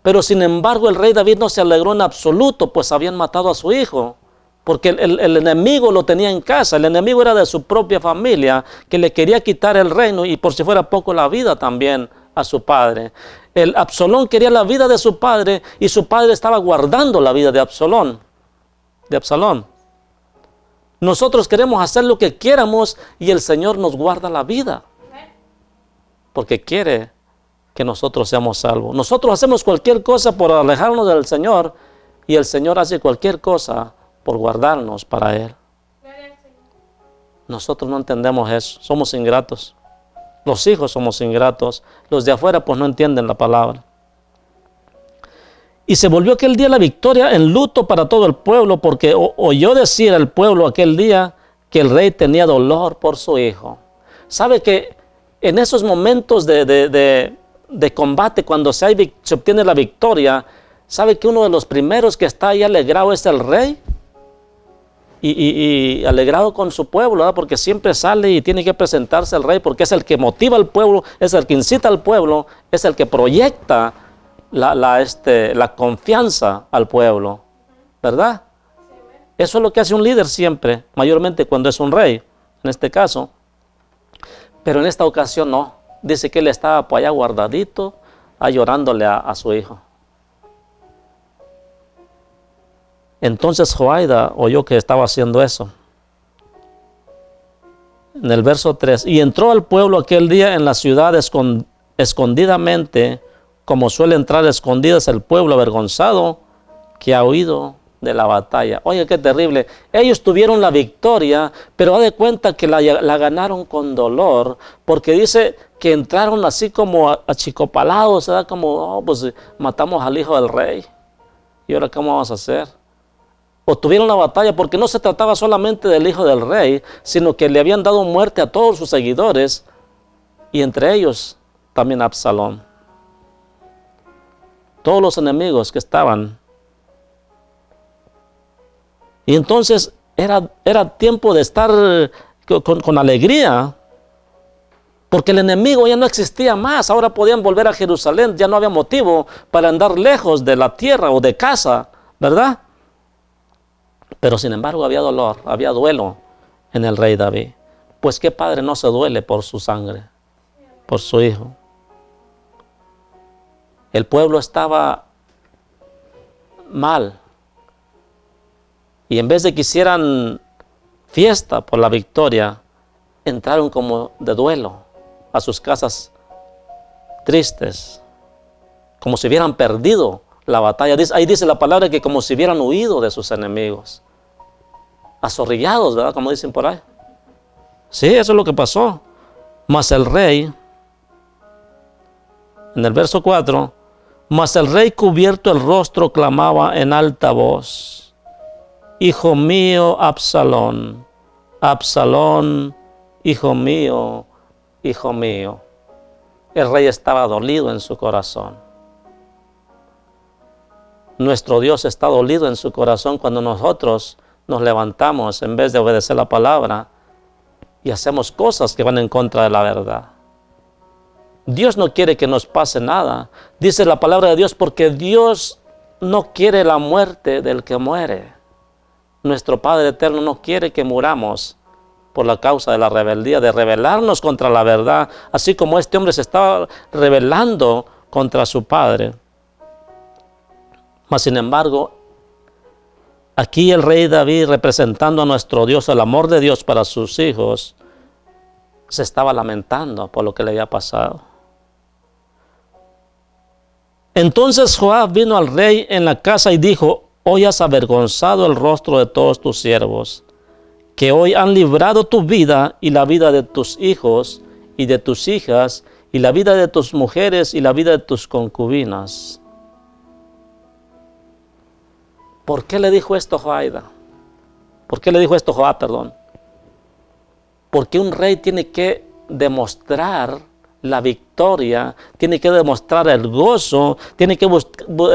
pero sin embargo el rey David no se alegró en absoluto, pues habían matado a su hijo. Porque el enemigo lo tenía en casa. El enemigo era de su propia familia, que le quería quitar el reino y por si fuera poco la vida también a su padre. El Absalón quería la vida de su padre y su padre estaba guardando la vida de Absalón. Nosotros queremos hacer lo que quieramos y el Señor nos guarda la vida, porque quiere que nosotros seamos salvos. Nosotros hacemos cualquier cosa por alejarnos del Señor y el Señor hace cualquier cosa por guardarnos para Él. Nosotros no entendemos eso, somos ingratos. Los hijos somos ingratos, los de afuera pues no entienden la palabra. Y se volvió aquel día la victoria en luto para todo el pueblo, porque oyó decir el pueblo aquel día que el rey tenía dolor por su hijo. ¿Sabe que en esos momentos de combate, cuando se obtiene la victoria, sabe que uno de los primeros que está ahí alegrado es el rey? Y alegrado con su pueblo, ¿verdad? Porque siempre sale y tiene que presentarse el rey, porque es el que motiva al pueblo, es el que incita al pueblo, es el que proyecta la confianza al pueblo, ¿verdad? Eso es lo que hace un líder siempre, mayormente cuando es un rey, en este caso. Pero en esta ocasión no. Dice que él estaba por allá guardadito, llorándole a su hijo. Entonces Joaida oyó que estaba haciendo eso. En el verso 3, y entró al pueblo aquel día en la ciudad escondidamente, como suele entrar escondidas el pueblo avergonzado que ha huido de la batalla. Oye, qué terrible. Ellos tuvieron la victoria, pero haz de cuenta que la ganaron con dolor, porque dice que entraron así como achicopalados, ¿verdad? Como, pues matamos al hijo del rey. ¿Y ahora cómo vamos a hacer? O tuvieron la batalla porque no se trataba solamente del hijo del rey, sino que le habían dado muerte a todos sus seguidores, y entre ellos también a Absalón. Todos los enemigos que estaban Y entonces era tiempo de estar con alegría, porque el enemigo ya no existía más. Ahora podían volver a Jerusalén, ya no había motivo para andar lejos de la tierra o de casa, ¿verdad? Pero sin embargo había dolor, había duelo en el rey David. Pues qué padre no se duele por su sangre, por su hijo. El pueblo estaba mal. Y en vez de que hicieran fiesta por la victoria, entraron como de duelo a sus casas tristes, como si hubieran perdido la batalla. Ahí dice la palabra que como si hubieran huido de sus enemigos, azorrillados, ¿verdad? Como dicen por ahí. Sí, eso es lo que pasó. Mas el rey, en el verso 4, mas el rey cubierto el rostro clamaba en alta voz: Hijo mío, Absalón, Absalón, hijo mío, hijo mío. El rey estaba dolido en su corazón. Nuestro Dios está dolido en su corazón cuando nosotros nos levantamos en vez de obedecer la palabra y hacemos cosas que van en contra de la verdad. Dios no quiere que nos pase nada. Dice la palabra de Dios, porque Dios no quiere la muerte del que muere. Nuestro Padre eterno no quiere que muramos por la causa de la rebeldía, de rebelarnos contra la verdad, así como este hombre se estaba rebelando contra su padre. Mas sin embargo, aquí el rey David, representando a nuestro Dios, el amor de Dios para sus hijos, se estaba lamentando por lo que le había pasado. Entonces Joab vino al rey en la casa y dijo: hoy has avergonzado el rostro de todos tus siervos, que hoy han librado tu vida y la vida de tus hijos y de tus hijas, y la vida de tus mujeres y la vida de tus concubinas. ¿Por qué le dijo esto Joab? ¿Por qué le dijo esto Joab, perdón? Porque un rey tiene que demostrar la victoria, tiene que demostrar el gozo, tiene que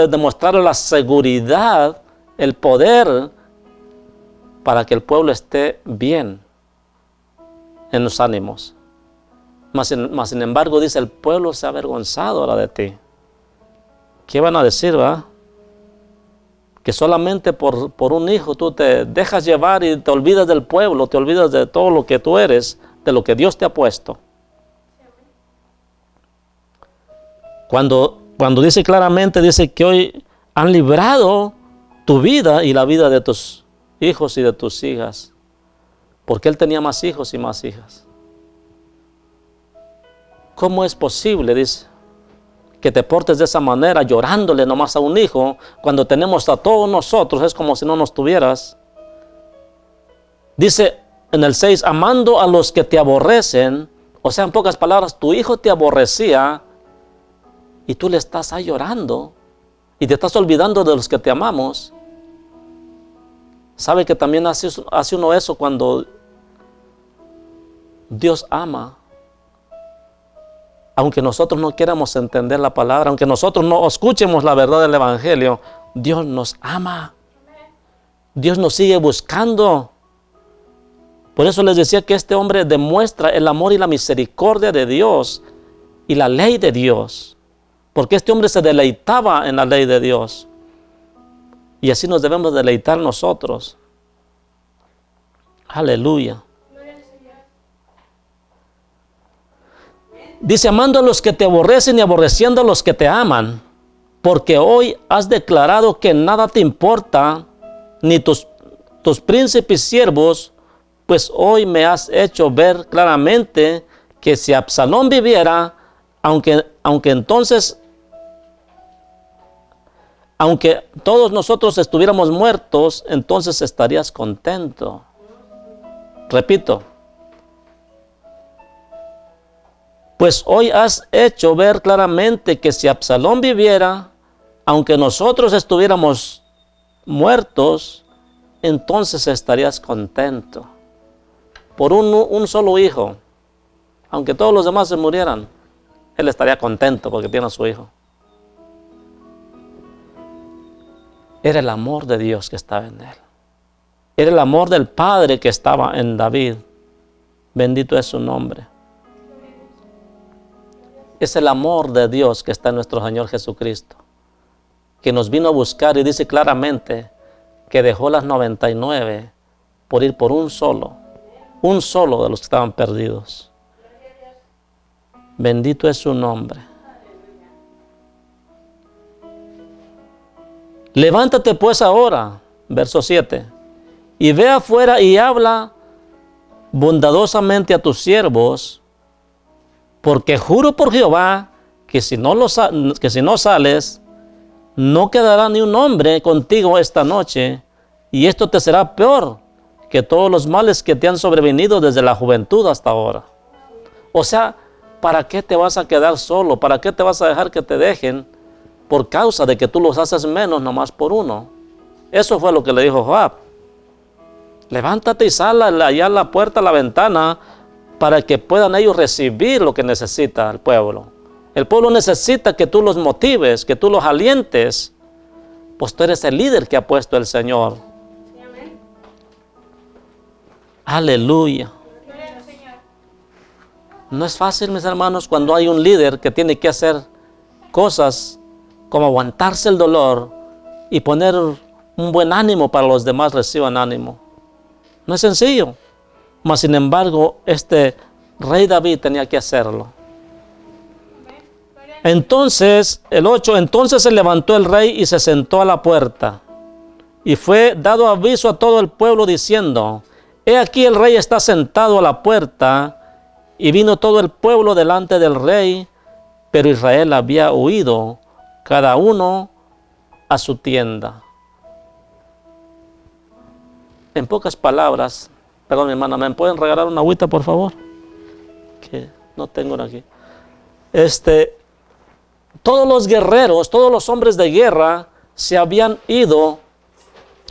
demostrar la seguridad, el poder, para que el pueblo esté bien en los ánimos. Mas sin embargo, dice, el pueblo se ha avergonzado ahora de ti. ¿Qué van a decir, va? Que solamente por un hijo tú te dejas llevar y te olvidas del pueblo, te olvidas de todo lo que tú eres, de lo que Dios te ha puesto. Cuando dice claramente, dice que hoy han librado tu vida y la vida de tus hijos y de tus hijas. Porque él tenía más hijos y más hijas. ¿Cómo es posible, dice, que te portes de esa manera, llorándole nomás a un hijo, cuando tenemos a todos nosotros? Es como si no nos tuvieras. Dice en el 6, amando a los que te aborrecen. O sea, en pocas palabras, tu hijo te aborrecía y tú le estás ahí llorando y te estás olvidando de los que te amamos. ¿Sabe que también hace uno eso cuando Dios ama? Aunque nosotros no queramos entender la palabra, aunque nosotros no escuchemos la verdad del evangelio, Dios nos ama. Dios nos sigue buscando. Por eso les decía que este hombre demuestra el amor y la misericordia de Dios y la ley de Dios. Porque este hombre se deleitaba en la ley de Dios. Y así nos debemos deleitar nosotros. Aleluya. Dice, amando a los que te aborrecen y aborreciendo a los que te aman, porque hoy has declarado que nada te importa, ni tus príncipes siervos, pues hoy me has hecho ver claramente que si Absalón viviera, aunque todos nosotros estuviéramos muertos, entonces estarías contento. Repito. Pues hoy has hecho ver claramente que si Absalón viviera, aunque nosotros estuviéramos muertos, entonces estarías contento. Por un solo hijo, aunque todos los demás se murieran, él estaría contento porque tiene a su hijo. Era el amor de Dios que estaba en él. Era el amor del Padre que estaba en David. Bendito es su nombre. Es el amor de Dios que está en nuestro Señor Jesucristo, que nos vino a buscar y dice claramente que dejó las 99 por ir por un solo de los que estaban perdidos. Bendito es su nombre. Levántate pues ahora, verso 7, y ve afuera y habla bondadosamente a tus siervos, porque juro por Jehová que si no sales, no quedará ni un hombre contigo esta noche, y esto te será peor que todos los males que te han sobrevenido desde la juventud hasta ahora. O sea, ¿para qué te vas a quedar solo? ¿Para qué te vas a dejar que te dejen por causa de que tú los haces menos nomás por uno? Eso fue lo que le dijo Joab. Levántate y sal allá a la puerta, a la ventana, para que puedan ellos recibir lo que necesita el pueblo. El pueblo necesita que tú los motives, que tú los alientes, pues tú eres el líder que ha puesto el Señor. Sí, amén. Aleluya. No es fácil, mis hermanos, cuando hay un líder que tiene que hacer cosas como aguantarse el dolor y poner un buen ánimo para los demás reciban ánimo. No es sencillo. Mas sin embargo, este rey David tenía que hacerlo. Entonces, el 8, entonces se levantó el rey y se sentó a la puerta. Y fue dado aviso a todo el pueblo diciendo, he aquí el rey está sentado a la puerta. Y vino todo el pueblo delante del rey, pero Israel había huido, cada uno a su tienda. En pocas palabras, perdón mi hermana, ¿me pueden regalar una agüita por favor? Que no tengo aquí. Todos los guerreros, todos los hombres de guerra se habían ido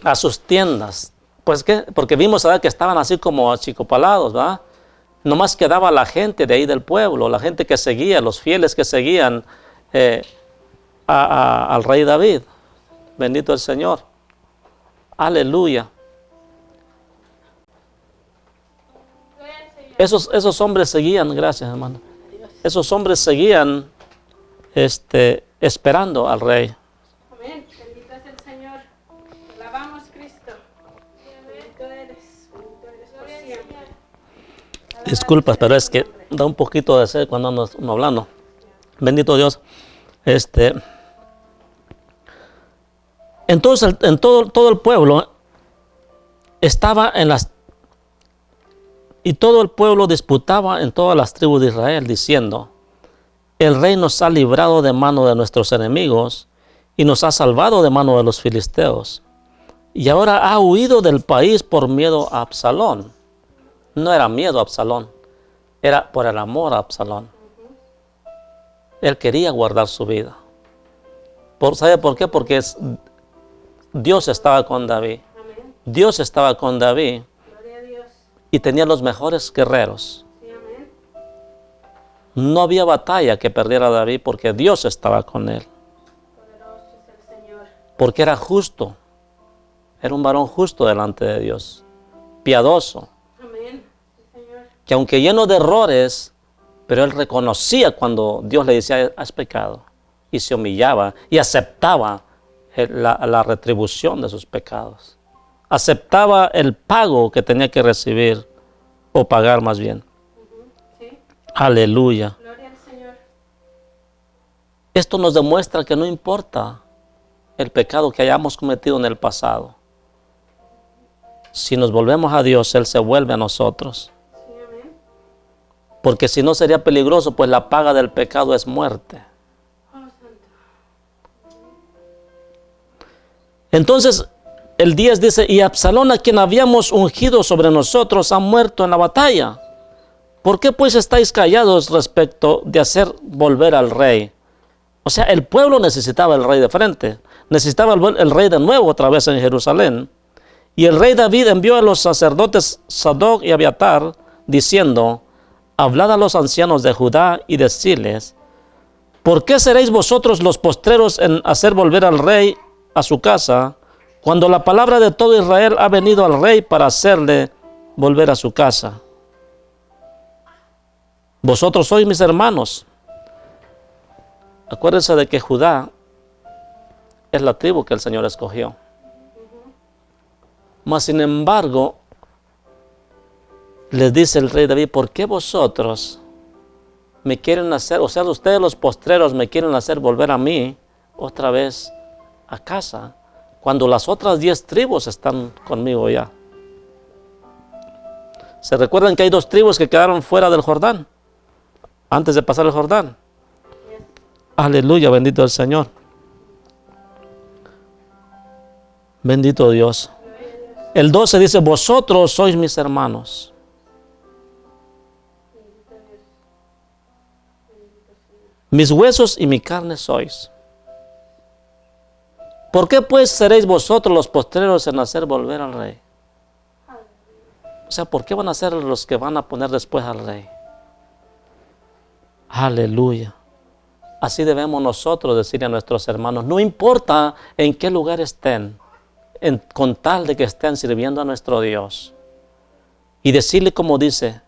a sus tiendas. Pues ¿qué? Porque vimos que estaban así como achicopalados, ¿verdad? Nomás quedaba la gente de ahí del pueblo, la gente que seguía, los fieles que seguían al rey David. Bendito el Señor. Aleluya. Esos hombres seguían, gracias hermano. Esos hombres seguían esperando al rey. Amén. Bendito es el Señor. Alabamos Cristo. Bendito eres por siempre. Disculpas, pero es que da un poquito de sed cuando ando hablando. Bendito Dios. Entonces, en todo el pueblo estaba y todo el pueblo disputaba en todas las tribus de Israel, diciendo, el rey nos ha librado de mano de nuestros enemigos y nos ha salvado de mano de los filisteos. Y ahora ha huido del país por miedo a Absalón. No era miedo a Absalón, era por el amor a Absalón. Él quería guardar su vida. ¿Sabe por qué? Porque Dios estaba con David. Amén. Dios estaba con David. Gloria a Dios. Y tenía los mejores guerreros. Sí, amén. No había batalla que perdiera David porque Dios estaba con él. Poderoso es el Señor. Porque era justo. Era un varón justo delante de Dios. Piadoso. Amén. Sí, Señor. Que aunque lleno de errores, pero él reconocía cuando Dios le decía, has pecado. Y se humillaba y aceptaba la retribución de sus pecados. Aceptaba el pago que tenía que recibir, o pagar más bien. Sí. Aleluya. Gloria al Señor. Esto nos demuestra que no importa el pecado que hayamos cometido en el pasado. Si nos volvemos a Dios, Él se vuelve a nosotros. Sí, amén. Porque si no sería peligroso, pues la paga del pecado es muerte. Oh, santo. Entonces, el 10 dice, y Absalón, a quien habíamos ungido sobre nosotros, ha muerto en la batalla. ¿Por qué pues estáis callados respecto de hacer volver al rey? O sea, el pueblo necesitaba el rey de frente. Necesitaba el rey de nuevo otra vez en Jerusalén. Y el rey David envió a los sacerdotes Sadoc y Abiatar, diciendo, hablad a los ancianos de Judá y decidles, ¿por qué seréis vosotros los postreros en hacer volver al rey a su casa, cuando la palabra de todo Israel ha venido al rey para hacerle volver a su casa. Vosotros sois mis hermanos. Acuérdense de que Judá es la tribu que el Señor escogió. Mas sin embargo, les dice el rey David, ¿por qué vosotros me quieren hacer, o sea, ustedes los postreros me quieren hacer volver a mí otra vez a casa, cuando las otras 10 tribus están conmigo ya? ¿Se recuerdan que hay 2 tribus que quedaron fuera del Jordán, antes de pasar el Jordán? Aleluya, bendito el Señor. Bendito Dios. El 12 dice, vosotros sois mis hermanos. Mis huesos y mi carne sois. ¿Por qué pues seréis vosotros los postreros en hacer volver al rey? O sea, ¿por qué van a ser los que van a poner después al rey? Aleluya. Así debemos nosotros decirle a nuestros hermanos, no importa en qué lugar estén, con tal de que estén sirviendo a nuestro Dios. Y decirle como dice,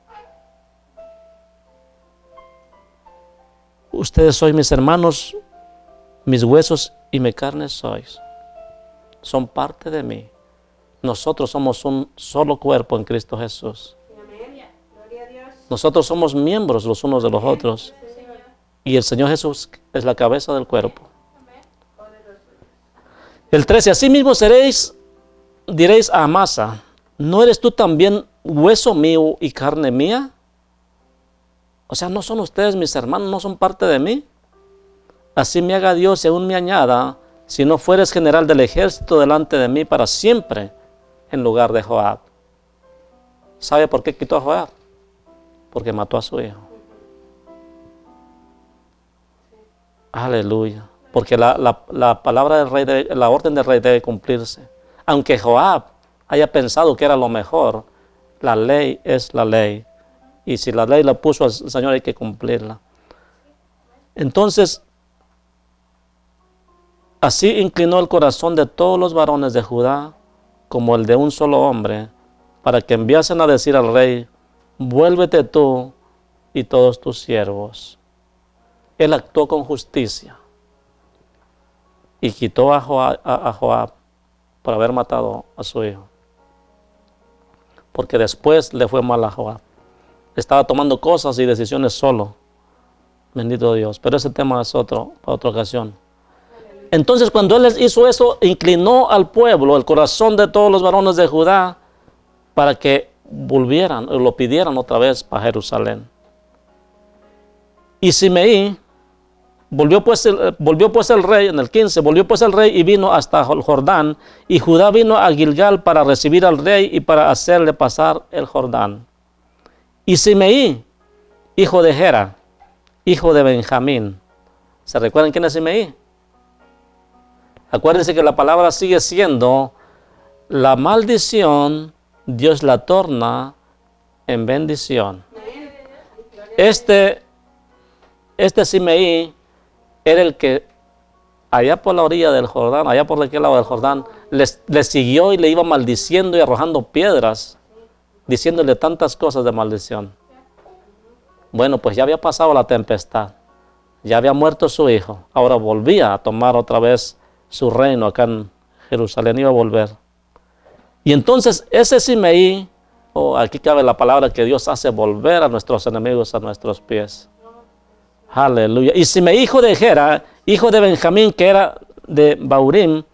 ustedes sois mis hermanos, mis huesos y mi carne sois. Son parte de mí. Nosotros somos un solo cuerpo en Cristo Jesús. Nosotros somos miembros los unos de los otros. Y el Señor Jesús es la cabeza del cuerpo. El 13, asimismo diréis a Amasa, ¿no eres tú también hueso mío y carne mía? O sea, ¿no son ustedes mis hermanos? ¿No son parte de mí? Así me haga Dios y aún me añada, si no fueres general del ejército delante de mí para siempre, en lugar de Joab. ¿Sabe por qué quitó a Joab? Porque mató a su hijo. Aleluya. Porque la palabra del rey, la orden del rey debe cumplirse. Aunque Joab haya pensado que era lo mejor, la ley es la ley. Y si la ley la puso al Señor, hay que cumplirla. Entonces, así inclinó el corazón de todos los varones de Judá, como el de un solo hombre, para que enviasen a decir al rey, vuélvete tú y todos tus siervos. Él actuó con justicia y quitó a Joab por haber matado a su hijo. Porque después le fue mal a Joab. Estaba tomando cosas y decisiones solo. Bendito Dios. Pero ese tema es para otra ocasión. Entonces, cuando él les hizo eso, inclinó al pueblo, el corazón de todos los varones de Judá, para que volvieran o lo pidieran otra vez para Jerusalén. Y Simeí volvió pues el rey, en el 15, volvió pues el rey y vino hasta el Jordán, y Judá vino a Gilgal para recibir al rey y para hacerle pasar el Jordán. Y Simeí, hijo de Gera, hijo de Benjamín. ¿Se recuerdan quién es Simeí? Acuérdense que la palabra sigue siendo, la maldición Dios la torna en bendición. Este Simeí era el que allá por la orilla del Jordán, allá por aquel lado del Jordán, le siguió y le iba maldiciendo y arrojando piedras, diciéndole tantas cosas de maldición. Bueno, pues ya había pasado la tempestad, ya había muerto su hijo, ahora volvía a tomar otra vez su reino acá en Jerusalén, iba a volver. Y entonces ese Simeí, aquí cabe la palabra que Dios hace volver a nuestros enemigos a nuestros pies. Aleluya. Y Simeí, hijo de Gera, hijo de Benjamín, que era de Baurim,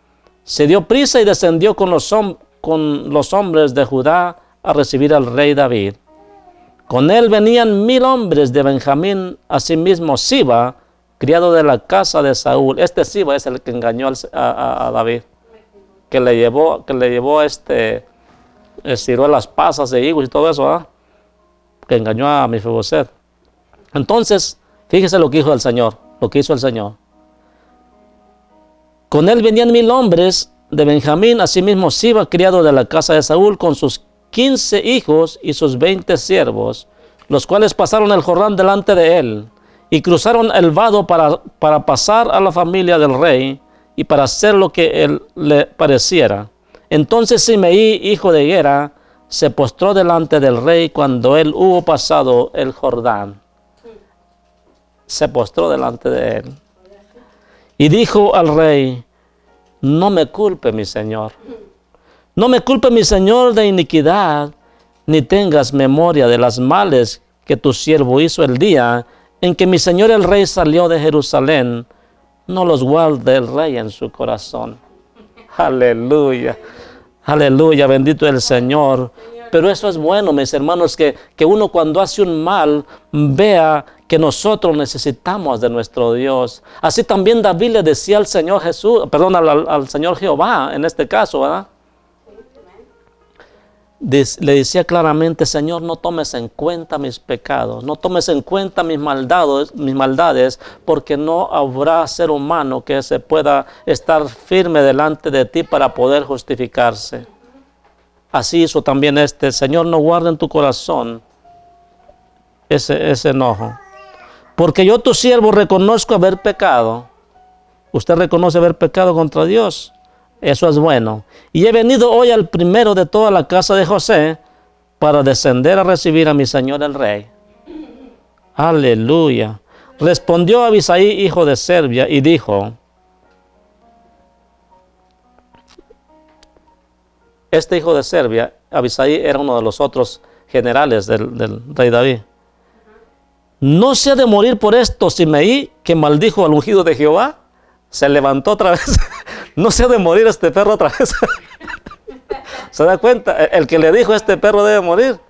se dio prisa y descendió con los hombres de Judá a recibir al rey David. Con él venían 1000 hombres de Benjamín, asimismo Siba, criado de la casa de Saúl. Este Siba es el que engañó a David, que le llevó ciruelas pasas de higos y todo eso, que engañó a Mefiboset. Entonces, fíjese lo que hizo el Señor, lo que hizo el Señor. Con él venían 1000 hombres de Benjamín, asimismo Siba, criado de la casa de Saúl, con sus 15 hijos y sus 20 siervos, los cuales pasaron el Jordán delante de él, y cruzaron el vado para pasar a la familia del rey, y para hacer lo que él le pareciera. Entonces Simeí, hijo de Gera, se postró delante del rey cuando él hubo pasado el Jordán. Se postró delante de él. Y dijo al rey: no me culpe, mi señor. No me culpe, mi señor, de iniquidad, ni tengas memoria de las males que tu siervo hizo el día en que mi señor el rey salió de Jerusalén. No los guarde el rey en su corazón. Aleluya. Aleluya, bendito el Señor. Pero eso es bueno, mis hermanos, que uno cuando hace un mal vea que nosotros necesitamos de nuestro Dios. Así también David le decía al Señor Jesús, perdón, al Señor Jehová, en este caso, ¿verdad? Le decía claramente: Señor, no tomes en cuenta mis pecados, no tomes en cuenta mis maldades, porque no habrá ser humano que se pueda estar firme delante de ti para poder justificarse. Así hizo también Señor, no guarde en tu corazón ese enojo. Porque yo, tu siervo, reconozco haber pecado. Usted reconoce haber pecado contra Dios. Eso es bueno. Y he venido hoy al primero de toda la casa de José para descender a recibir a mi señor el rey. Aleluya. Respondió Abisai, hijo de Serbia, y dijo: este hijo de Serbia, Abisai, era uno de los otros generales del rey David. ¿No se ha de morir por esto Simeí, que maldijo al ungido de Jehová? Se levantó otra vez. No se ha de morir este perro otra vez. ¿Se da cuenta? El que le dijo: este perro debe morir.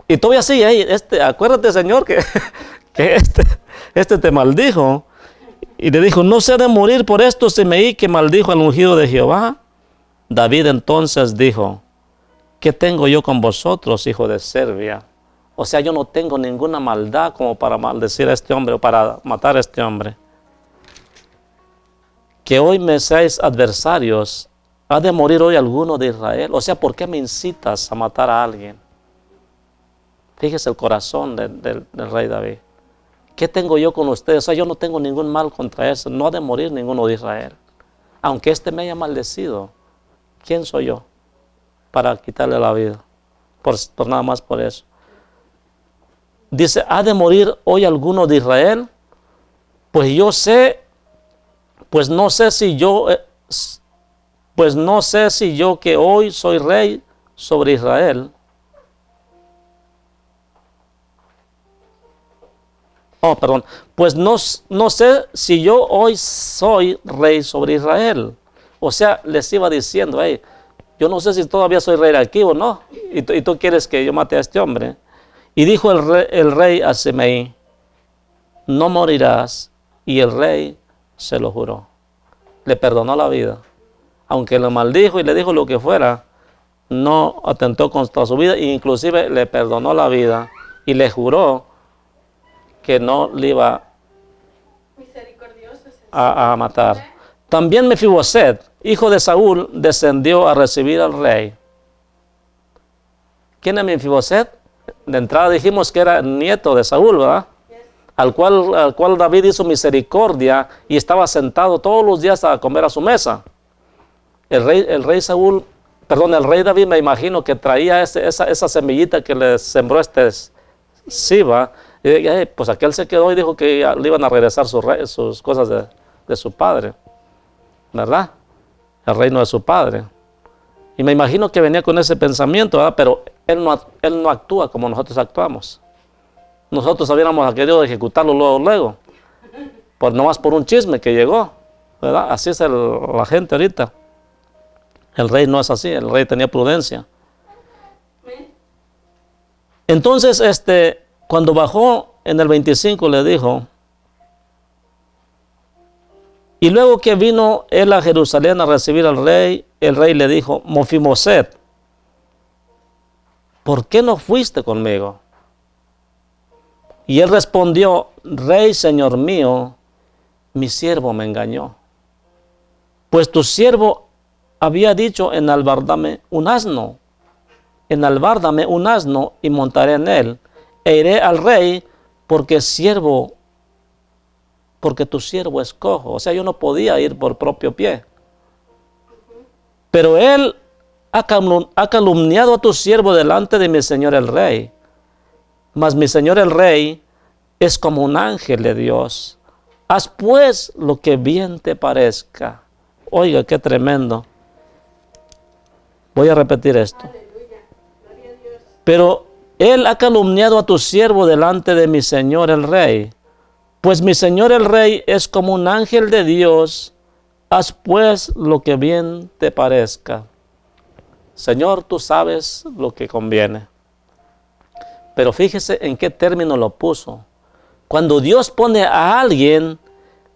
Y todavía sigue ahí. Acuérdate, Señor, que este te maldijo. Y le dijo: no se ha de morir por esto Simeí, que maldijo al ungido de Jehová. David entonces dijo: ¿qué tengo yo con vosotros, hijo de Serbia? O sea, yo no tengo ninguna maldad como para maldecir a este hombre o para matar a este hombre. Que hoy me seáis adversarios, ¿ha de morir hoy alguno de Israel? O sea, ¿por qué me incitas a matar a alguien? Fíjese el corazón del rey David. ¿Qué tengo yo con ustedes? O sea, yo no tengo ningún mal contra eso. No ha de morir ninguno de Israel. Aunque este me haya maldecido, ¿quién soy yo para quitarle la vida? Por nada más por eso. Dice: ¿ha de morir hoy alguno de Israel? Pues yo sé. Pues no sé si yo que hoy soy rey sobre Israel. Oh, perdón. Pues no sé si yo hoy soy rey sobre Israel. O sea, les iba diciendo: hey, yo no sé si todavía soy rey aquí o no. Y tú quieres que yo mate a este hombre. Y dijo el rey a Simeí: no morirás. Y el rey se lo juró. Le perdonó la vida. Aunque lo maldijo y le dijo lo que fuera, no atentó contra su vida. E inclusive le perdonó la vida y le juró que no le iba a matar. También Mefiboset, hijo de Saúl, descendió a recibir al rey. ¿Quién es Mefiboset? De entrada dijimos que era nieto de Saúl, ¿verdad? Al cual David hizo misericordia y estaba sentado todos los días a comer a su mesa. El rey David, me imagino que traía esa semillita que le sembró Siba. Y pues aquel se quedó y dijo que le iban a regresar sus cosas de su padre, ¿verdad? El reino de su padre. Y me imagino que venía con ese pensamiento, ¿verdad? Pero él no actúa como nosotros actuamos. Nosotros hubiéramos querido ejecutarlo luego, nomás por un chisme que llegó, ¿verdad? Así es la gente ahorita. El rey no es así, el rey tenía prudencia. Entonces, cuando bajó en el 25 le dijo: y luego que vino él a Jerusalén a recibir al rey, el rey le dijo: Mefiboset, ¿por qué no fuiste conmigo? Y él respondió: rey, señor mío, mi siervo me engañó. Pues tu siervo había dicho: enalbárdame un asno. Enalbárdame un asno y montaré en él. E iré al rey porque tu siervo es cojo. O sea, yo no podía ir por propio pie. Pero él ha calumniado a tu siervo delante de mi señor el rey. Mas mi señor el rey es como un ángel de Dios. Haz pues lo que bien te parezca. Oiga, qué tremendo. Voy a repetir esto. Pero él ha calumniado a tu siervo delante de mi señor el rey. Pues mi señor el rey es como un ángel de Dios. Haz pues lo que bien te parezca. Señor, tú sabes lo que conviene. Pero fíjese en qué término lo puso. Cuando Dios pone a alguien,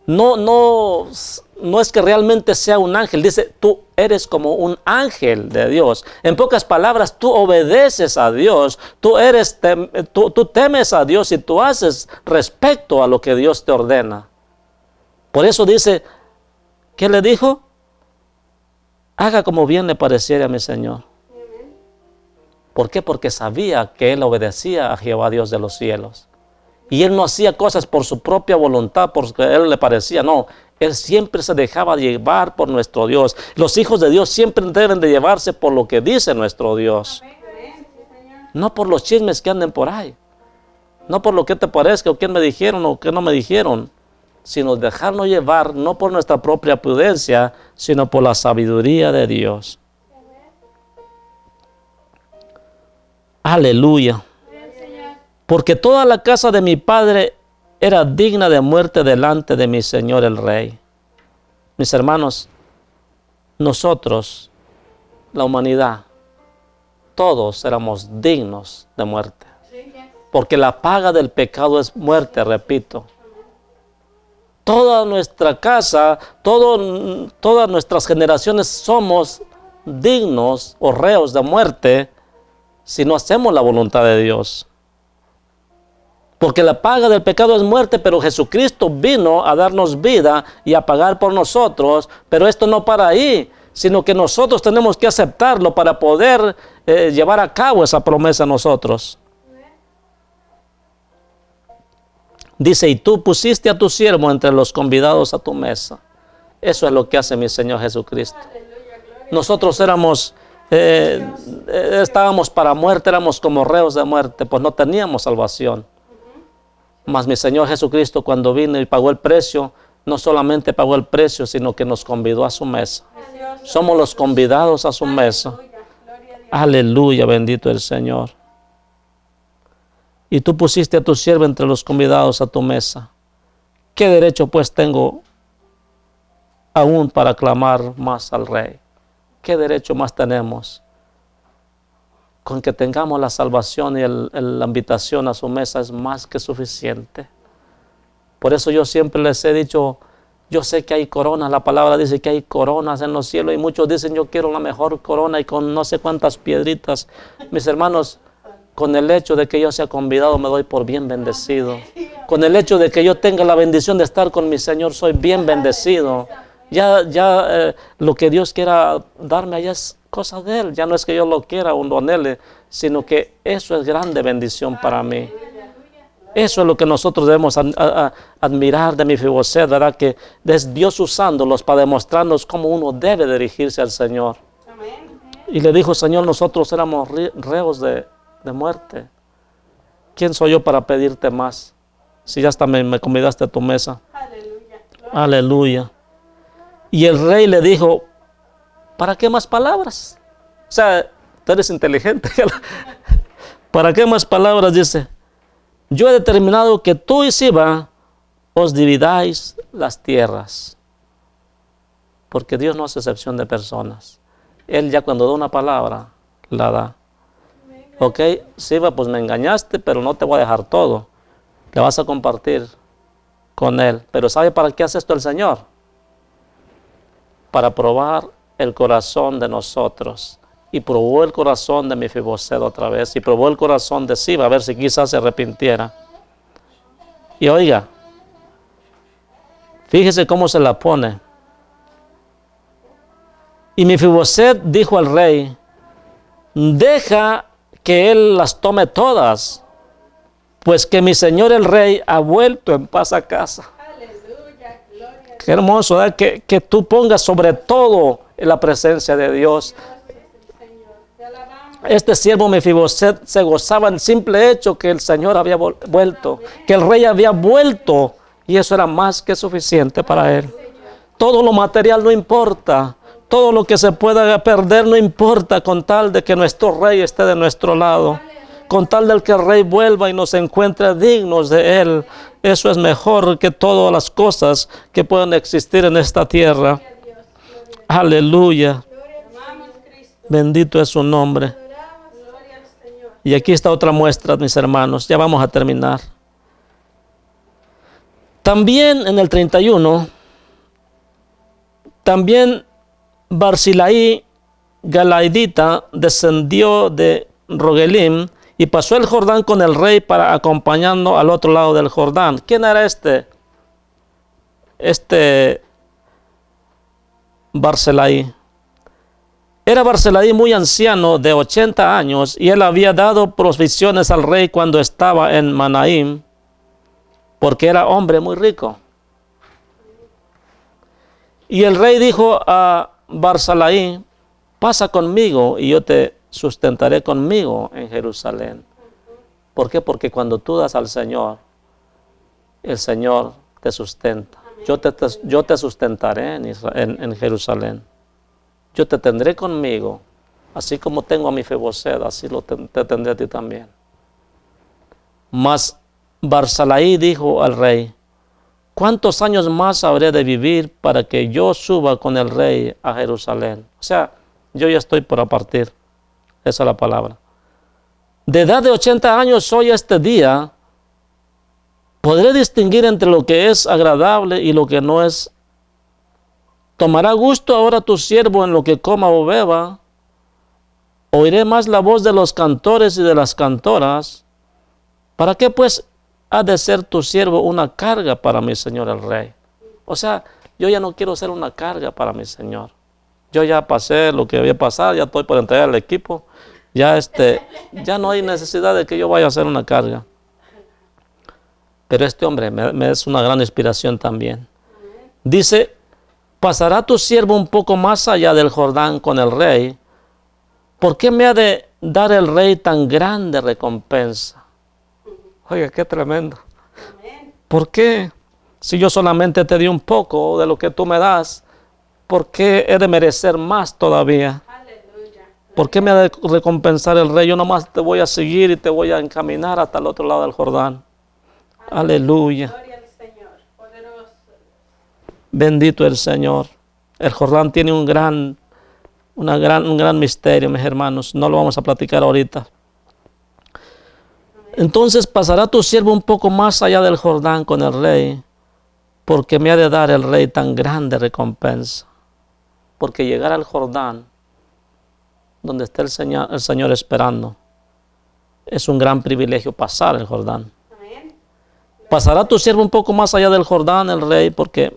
no es que realmente sea un ángel. Dice, tú eres como un ángel de Dios. En pocas palabras, tú obedeces a Dios. Tú temes a Dios y tú haces respecto a lo que Dios te ordena. Por eso dice, ¿qué le dijo? Haga como bien le pareciera a mi Señor. ¿Por qué? Porque sabía que él obedecía a Jehová Dios de los cielos. Y él no hacía cosas por su propia voluntad, porque a él le parecía. No, él siempre se dejaba llevar por nuestro Dios. Los hijos de Dios siempre deben de llevarse por lo que dice nuestro Dios. No por los chismes que anden por ahí. No por lo que te parezca, o quién me dijeron, o qué no me dijeron. Sino dejarnos llevar, no por nuestra propia prudencia, sino por la sabiduría de Dios. Aleluya. Porque toda la casa de mi padre era digna de muerte delante de mi señor el rey. Mis hermanos, nosotros, la humanidad, todos éramos dignos de muerte. Porque la paga del pecado es muerte, repito. Toda nuestra casa, todas nuestras generaciones somos dignos o reos de muerte si no hacemos la voluntad de Dios. Porque la paga del pecado es muerte, pero Jesucristo vino a darnos vida y a pagar por nosotros. Pero esto no para ahí, sino que nosotros tenemos que aceptarlo para poder llevar a cabo esa promesa nosotros. Dice, y tú pusiste a tu siervo entre los convidados a tu mesa. Eso es lo que hace mi Señor Jesucristo. Nosotros estábamos para muerte, éramos como reos de muerte, pues no teníamos salvación. Mas mi Señor Jesucristo, cuando vino y pagó el precio, no solamente pagó el precio, sino que nos convidó a su mesa. Somos los convidados a su mesa. Aleluya, bendito el Señor. Y tú pusiste a tu siervo entre los convidados a tu mesa. ¿Qué derecho pues tengo aún para clamar más al Rey? ¿Qué derecho más tenemos? Con que tengamos la salvación y la invitación a su mesa es más que suficiente. Por eso yo siempre les he dicho, yo sé que hay coronas, la palabra dice que hay coronas en los cielos y muchos dicen yo quiero la mejor corona y con no sé cuántas piedritas. Mis hermanos, con el hecho de que yo sea convidado me doy por bien bendecido. Con el hecho de que yo tenga la bendición de estar con mi Señor soy bien bendecido. Lo que Dios quiera darme allá es cosa de Él. Ya no es que yo lo quiera o lo anhele, sino que eso es grande bendición para mí. Eso es lo que nosotros debemos admirar de Mefiboset, ¿verdad? Que es Dios usándolos para demostrarnos cómo uno debe dirigirse al Señor. Y le dijo, Señor, nosotros éramos reos de muerte. ¿Quién soy yo para pedirte más? Si ya hasta me convidaste a tu mesa. Aleluya. Y el rey le dijo, ¿para qué más palabras? O sea, tú eres inteligente. ¿Para qué más palabras? Dice, yo he determinado que tú y Siba os dividáis las tierras. Porque Dios no hace excepción de personas. Él ya cuando da una palabra, la da. Ok, Siba, pues me engañaste, pero no te voy a dejar todo. Le vas a compartir con él. Pero ¿sabe para qué hace esto el Señor? Para probar el corazón de nosotros. Y probó el corazón de Mefiboset otra vez. Y probó el corazón de Siba, a ver si quizás se arrepintiera. Y oiga, fíjese cómo se la pone. Y Mefiboset dijo al rey, deja que él las tome todas, pues que mi señor el rey ha vuelto en paz a casa. Aleluya, gloria. Qué hermoso, ¿verdad? Que tú pongas sobre todo en la presencia de Dios. Este siervo Mefiboset se gozaba el simple hecho que el Señor había vuelto, que el rey había vuelto, y eso era más que suficiente para él. Todo lo material no importa, todo lo que se pueda perder no importa, con tal de que nuestro rey esté de nuestro lado, con tal de que el rey vuelva y nos encuentre dignos de él. Eso es mejor que todas las cosas que puedan existir en esta tierra. Aleluya. Bendito es su nombre. Y aquí está otra muestra, mis hermanos. Ya vamos a terminar. También en el 31, también Barzillai Galaadita descendió de Rogelim y pasó el Jordán con el rey para acompañarlo al otro lado del Jordán. ¿Quién era este? Barzillai. Era Barzillai muy anciano, de 80 años, y él había dado provisiones al rey cuando estaba en Manaim, porque era hombre muy rico. Y el rey dijo a Barzillai: pasa conmigo y yo te sustentaré conmigo en Jerusalén. ¿Por qué? Porque cuando tú das al Señor, el Señor te sustenta. Yo te sustentaré en Jerusalén. Yo te tendré conmigo, así como tengo a Mefiboset, así te tendré a ti también. Mas Barzillai dijo al rey: ¿cuántos años más habré de vivir para que yo suba con el rey a Jerusalén? O sea, yo ya estoy por partir. Esa es la palabra. De edad de 80 años soy este día. ¿Podré distinguir entre lo que es agradable y lo que no es? ¿Tomará gusto ahora tu siervo en lo que coma o beba? ¿Oiré más la voz de los cantores y de las cantoras? ¿Para qué pues ha de ser tu siervo una carga para mi señor el rey? O sea, yo ya no quiero ser una carga para mi señor. Yo ya pasé lo que había pasado, ya estoy por entregar el equipo. Ya no hay necesidad de que yo vaya a ser una carga. Pero este hombre me es una gran inspiración también. Dice: ¿pasará tu siervo un poco más allá del Jordán con el rey? ¿Por qué me ha de dar el rey tan grande recompensa? Oiga, qué tremendo. ¿Por qué? Si yo solamente te di un poco de lo que tú me das, ¿por qué he de merecer más todavía? ¿Por qué me ha de recompensar el rey? Yo nomás te voy a seguir y te voy a encaminar hasta el otro lado del Jordán. Aleluya. Gloria al Señor, poderoso. Bendito el Señor. El Jordán tiene un gran misterio, mis hermanos. No lo vamos a platicar ahorita. Entonces pasará tu siervo un poco más allá del Jordán con el rey, porque me ha de dar el rey tan grande recompensa. Porque llegar al Jordán, donde está el Señor esperando, es un gran privilegio pasar el Jordán. Pasará tu siervo un poco más allá del Jordán, el rey, porque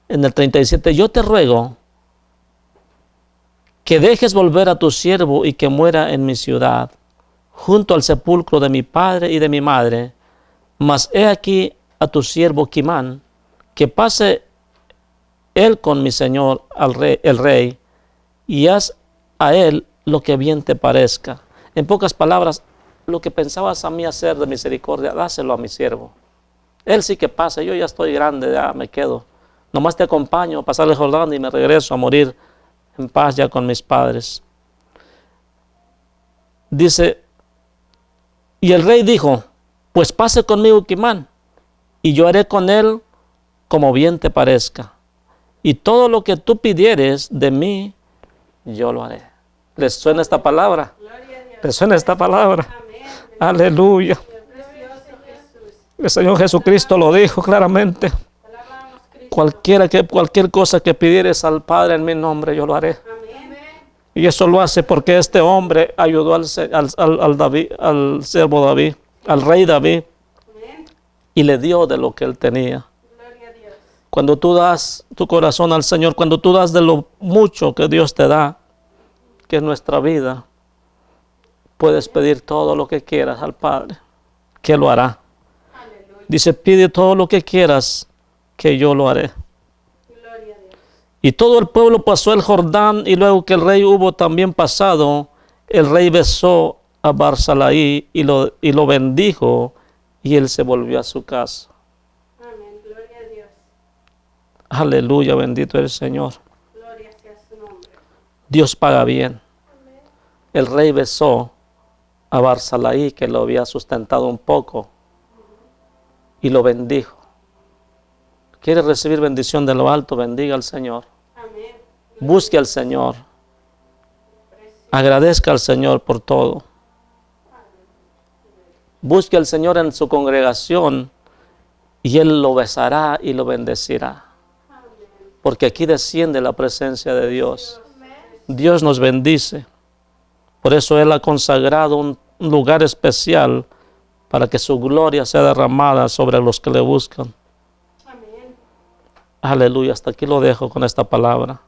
en el 37, yo te ruego que dejes volver a tu siervo y que muera en mi ciudad, junto al sepulcro de mi padre y de mi madre. Mas he aquí a tu siervo Quimán, que pase él con mi señor el rey, y haz a él lo que bien te parezca. En pocas palabras, lo que pensabas a mí hacer de misericordia, dáselo a mi siervo. Él sí que pase, yo ya estoy grande, ya me quedo. Nomás te acompaño a pasar el Jordán y me regreso a morir en paz ya con mis padres. Dice, y el rey dijo: pues pase conmigo Quimán, y yo haré con él como bien te parezca. Y todo lo que tú pidieres de mí, yo lo haré. ¿Les suena esta palabra? ¿Les suena esta palabra? Aleluya. El Señor Jesucristo lo dijo claramente. Cualquier cosa que pidieres al Padre en mi nombre, yo lo haré. Y eso lo hace porque este hombre ayudó al siervo David, al rey David, y le dio de lo que él tenía. Cuando tú das tu corazón al Señor, cuando tú das de lo mucho que Dios te da, que es nuestra vida, puedes pedir todo lo que quieras al Padre, que lo hará. Dice, pide todo lo que quieras, que yo lo haré. Y todo el pueblo pasó el Jordán, y luego que el rey hubo también pasado, el rey besó a Barzillai y lo bendijo, y él se volvió a su casa. Amén. Gloria a Dios. Aleluya, bendito el Señor. Gloria sea su nombre. Dios paga bien. El rey besó a Barzillai, que lo había sustentado un poco, y lo bendijo. ¿Quiere recibir bendición de lo alto? Bendiga al Señor. Amén. Busque al Señor. Agradezca al Señor por todo. Busque al Señor en su congregación y Él lo besará y lo bendecirá. Porque aquí desciende la presencia de Dios. Dios nos bendice. Por eso Él ha consagrado un lugar especial para que su gloria sea derramada sobre los que le buscan. Amén. Aleluya. Hasta aquí lo dejo con esta palabra.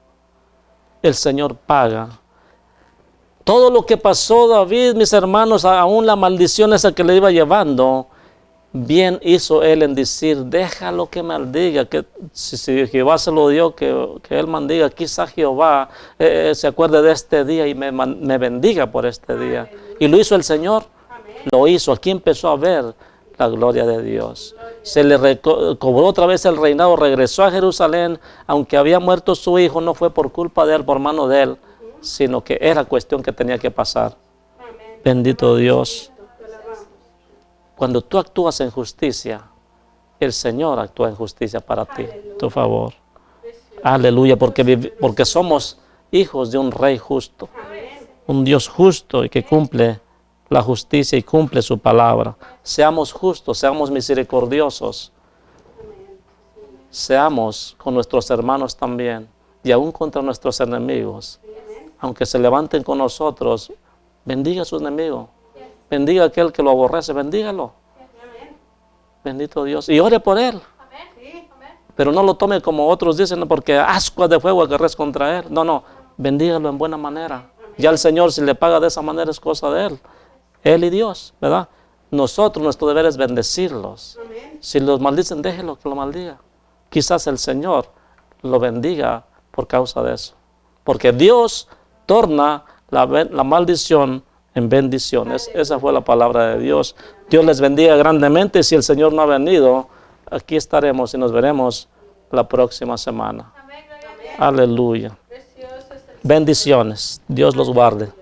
El Señor paga. Todo lo que pasó David, mis hermanos, aún la maldición esa que le iba llevando, bien hizo él en decir, déjalo que maldiga, que si Jehová se lo dio, que él maldiga, quizá Jehová se acuerde de este día y me bendiga por este día. Y lo hizo el Señor, lo hizo. Aquí empezó a ver la gloria de Dios. Se le recobró otra vez el reinado, regresó a Jerusalén, aunque había muerto su hijo, no fue por culpa de él, por mano de él, sino que era cuestión que tenía que pasar. Amén. Bendito Dios. Te alabamos. Cuando tú actúas en justicia, el Señor actúa en justicia para ti, tu favor. Aleluya, porque somos hijos de un Rey justo, un Dios justo y que cumple la justicia y cumple su palabra. Seamos justos, seamos misericordiosos, seamos con nuestros hermanos también y aún contra nuestros enemigos. Aunque se levanten con nosotros, bendiga a sus enemigos. Bendiga a aquel que lo aborrece, bendígalo. Bendito Dios. Y ore por él. Pero no lo tome como otros dicen, porque ascuas de fuego agarres contra él. No, bendígalo en buena manera. Ya el Señor, si le paga de esa manera, es cosa de él. Él y Dios, ¿verdad? Nosotros, nuestro deber es bendecirlos. Si los maldicen, déjelo que lo maldiga. Quizás el Señor lo bendiga por causa de eso. Porque Dios torna la maldición en bendiciones. Esa fue la palabra de Dios. Dios les bendiga grandemente. Si el Señor no ha venido, aquí estaremos y nos veremos la próxima semana. Aleluya. Bendiciones. Dios los guarde.